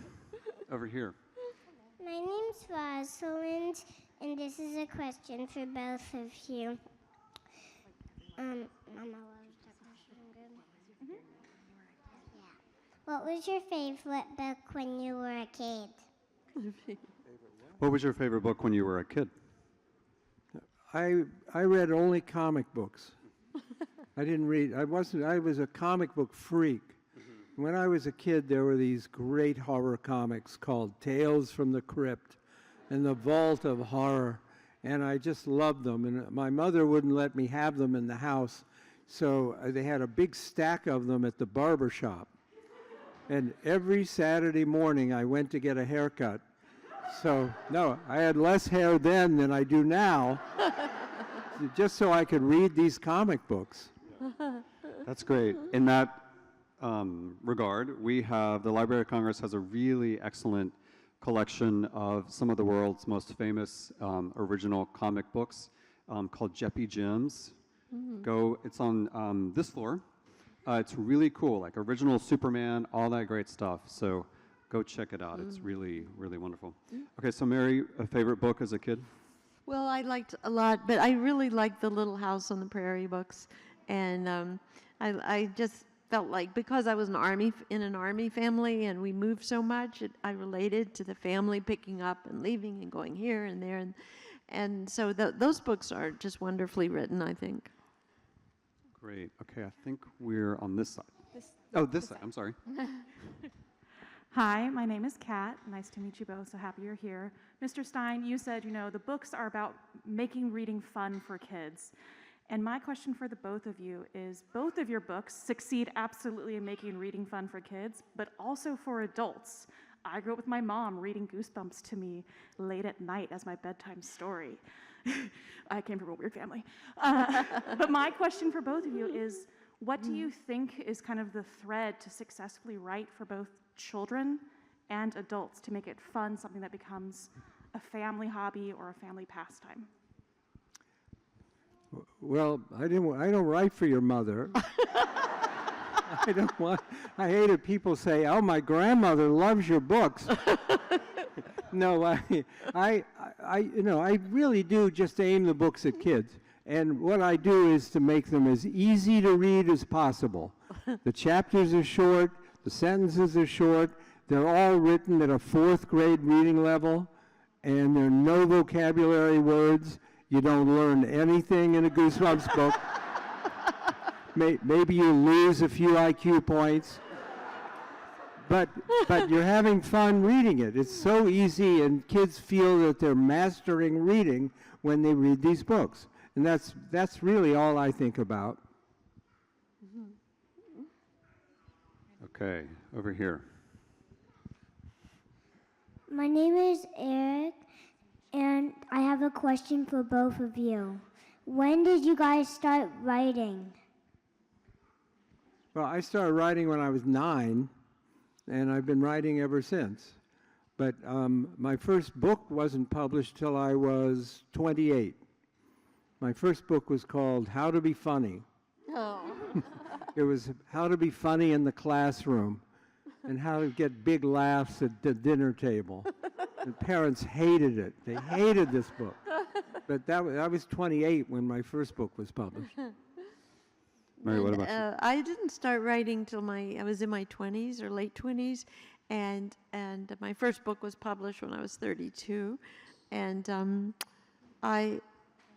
over here. My name's Rosalind, and this is a question for both of you. Mama loves the question. Good. Yeah. What was your favorite book when you were a kid? What was your favorite book when you were a kid? I read only comic books. I didn't read. I was a comic book freak. When I was a kid, there were these great horror comics called Tales from the Crypt and The Vault of Horror, and I just loved them. And my mother wouldn't let me have them in the house, so they had a big stack of them at the barber shop. And every Saturday morning, I went to get a haircut So, no, I had less hair then than I do now, just so I could read these comic books. That's great. In that regard, we have, the Library of Congress has a really excellent collection of some of the world's most famous original comic books called Jeppy Gems. It's on this floor. It's really cool, like original Superman, all that great stuff. So go check it out. It's really, really wonderful. Okay, so Mary, a favorite book as a kid? Well, I liked a lot, but I really liked the Little House on the Prairie books. And I just felt like because I was in an army family and we moved so much, I related to the family picking up and leaving and going here and there. And so those books are just wonderfully written, I think. Great. Okay, I think we're on this side. This side. I'm sorry. Hi, my name is Kat. Nice to meet you both. So happy you're here. Mr. Stine, you said, the books are about making reading fun for kids. And my question for the both of you is, both of your books succeed absolutely in making reading fun for kids, but also for adults. I grew up with my mom reading Goosebumps to me late at night as my bedtime story. I came from a weird family. But my question for both of you is, what do you think is kind of the thread to successfully write for both children and adults to make it fun, something that becomes a family hobby or a family pastime? Well, I don't write for your mother. I hate it. People say, "Oh, my grandmother loves your books." No, I really do just aim the books at kids. And what I do is to make them as easy to read as possible. The chapters are short, the sentences are short, they're all written at a 4th grade reading level, and there are no vocabulary words. You don't learn anything in a Goosebumps book. Maybe you lose a few IQ points. But you're having fun reading it. It's so easy, and kids feel that they're mastering reading when they read these books. And that's really all I think about. Okay, over here. My name is Eric, and I have a question for both of you. When did you guys start writing? Well, I started writing when I was 9, and I've been writing ever since. But my first book wasn't published till I was 28. My first book was called How to Be Funny. Oh. It was how to be funny in the classroom and how to get big laughs at the dinner table. And parents hated it. They hated this book. But I was 28 when my first book was published. Mary, what about you? I didn't start writing till I was in my 20s or late 20s, and my first book was published when I was 32, and I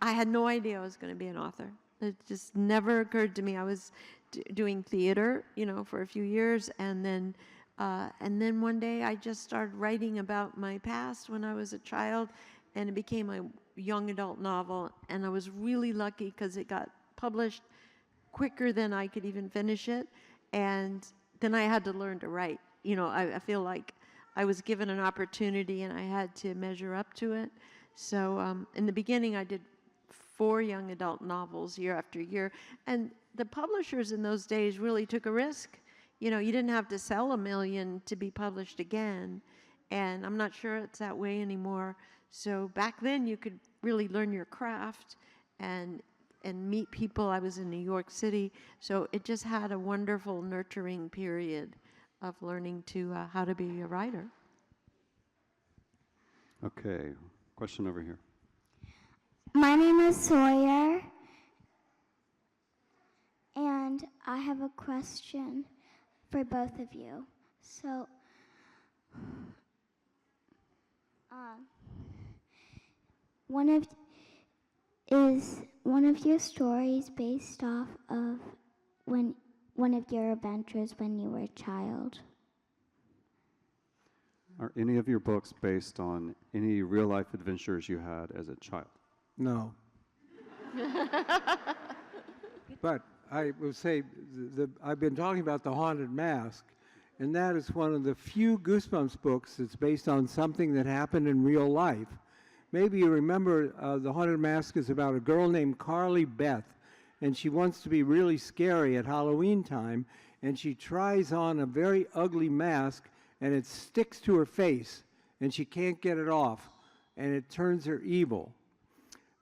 had no idea I was going to be an author. It just never occurred to me. I was doing theater, for a few years, and then one day I just started writing about my past when I was a child, and it became a young adult novel, and I was really lucky because it got published quicker than I could even finish it, and then I had to learn to write. I feel like I was given an opportunity and I had to measure up to it. So in the beginning I did 4 young adult novels year after year, and the publishers in those days really took a risk. You didn't have to sell 1 million to be published again, and I'm not sure it's that way anymore. So back then you could really learn your craft and meet people. I was in New York City, so it just had a wonderful nurturing period of learning how to be a writer. Okay, question over here. My name is Sawyer, and I have a question for both of you. So, is one of your stories based off of one of your adventures when you were a child? Are any of your books based on any real-life adventures you had as a child? No. But I will say, I've been talking about the haunted mask, and that is one of the few Goosebumps books that's based on something that happened in real life. Maybe you remember The Haunted Mask is about a girl named Carly Beth, and she wants to be really scary at Halloween time, and she tries on a very ugly mask, and it sticks to her face, and she can't get it off, and it turns her evil.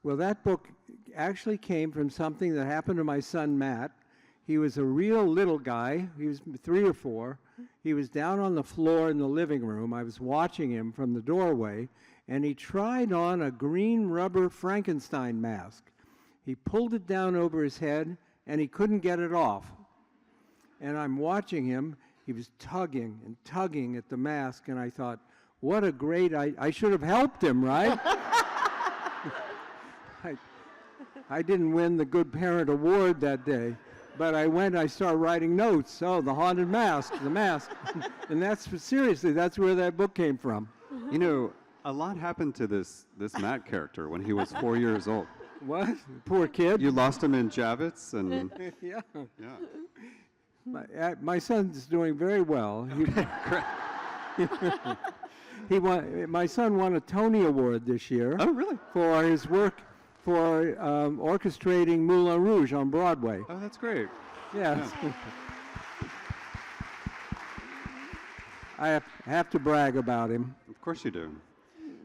Well, that book actually came from something that happened to my son, Matt. He was a real little guy. He was 3 or 4. He was down on the floor in the living room. I was watching him from the doorway, and he tried on a green rubber Frankenstein mask. He pulled it down over his head, and he couldn't get it off. And I'm watching him. He was tugging and tugging at the mask, and I thought, what a great, I should have helped him, right? I didn't win the Good Parent Award that day, but I started writing notes. Oh, the haunted mask, the mask. And seriously, that's where that book came from. You know, a lot happened to this Matt character when he was 4 years old. What? Poor kid. You lost him in Javits, and Yeah. yeah. My son's doing very well. My son won a Tony Award this year. Oh, really? For his work for orchestrating Moulin Rouge on Broadway. Oh, that's great. Yes. Yeah. I have to brag about him. Of course you do.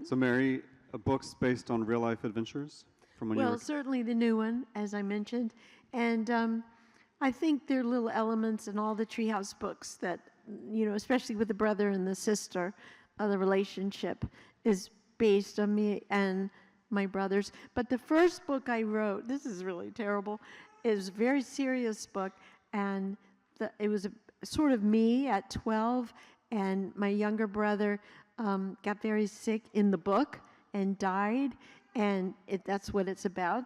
So, Mary, books based on real-life adventures from when you Well, were... certainly the new one, as I mentioned. And I think there are little elements in all the Treehouse books that, especially with the brother and the sister, the relationship is based on me and my brothers. But the first book I wrote, this is really terrible, is a very serious book, and it was sort of me at 12, and my younger brother got very sick in the book and died, and that's what it's about,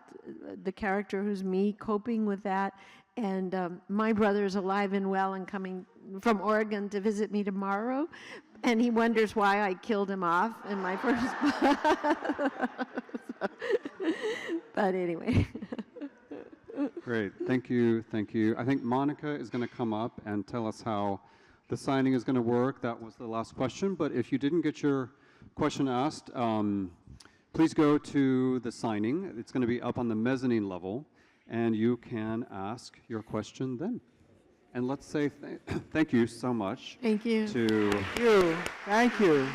the character who's me coping with that. And my brother is alive and well and coming from Oregon to visit me tomorrow, and he wonders why I killed him off in my first book. But anyway. Great. Thank you. Thank you. I think Monica is going to come up and tell us how the signing is going to work. That was the last question. But if you didn't get your question asked, please go to the signing. It's going to be up on the mezzanine level, and you can ask your question then. And let's say thank you so much. Thank you. To Thank you. Thank you.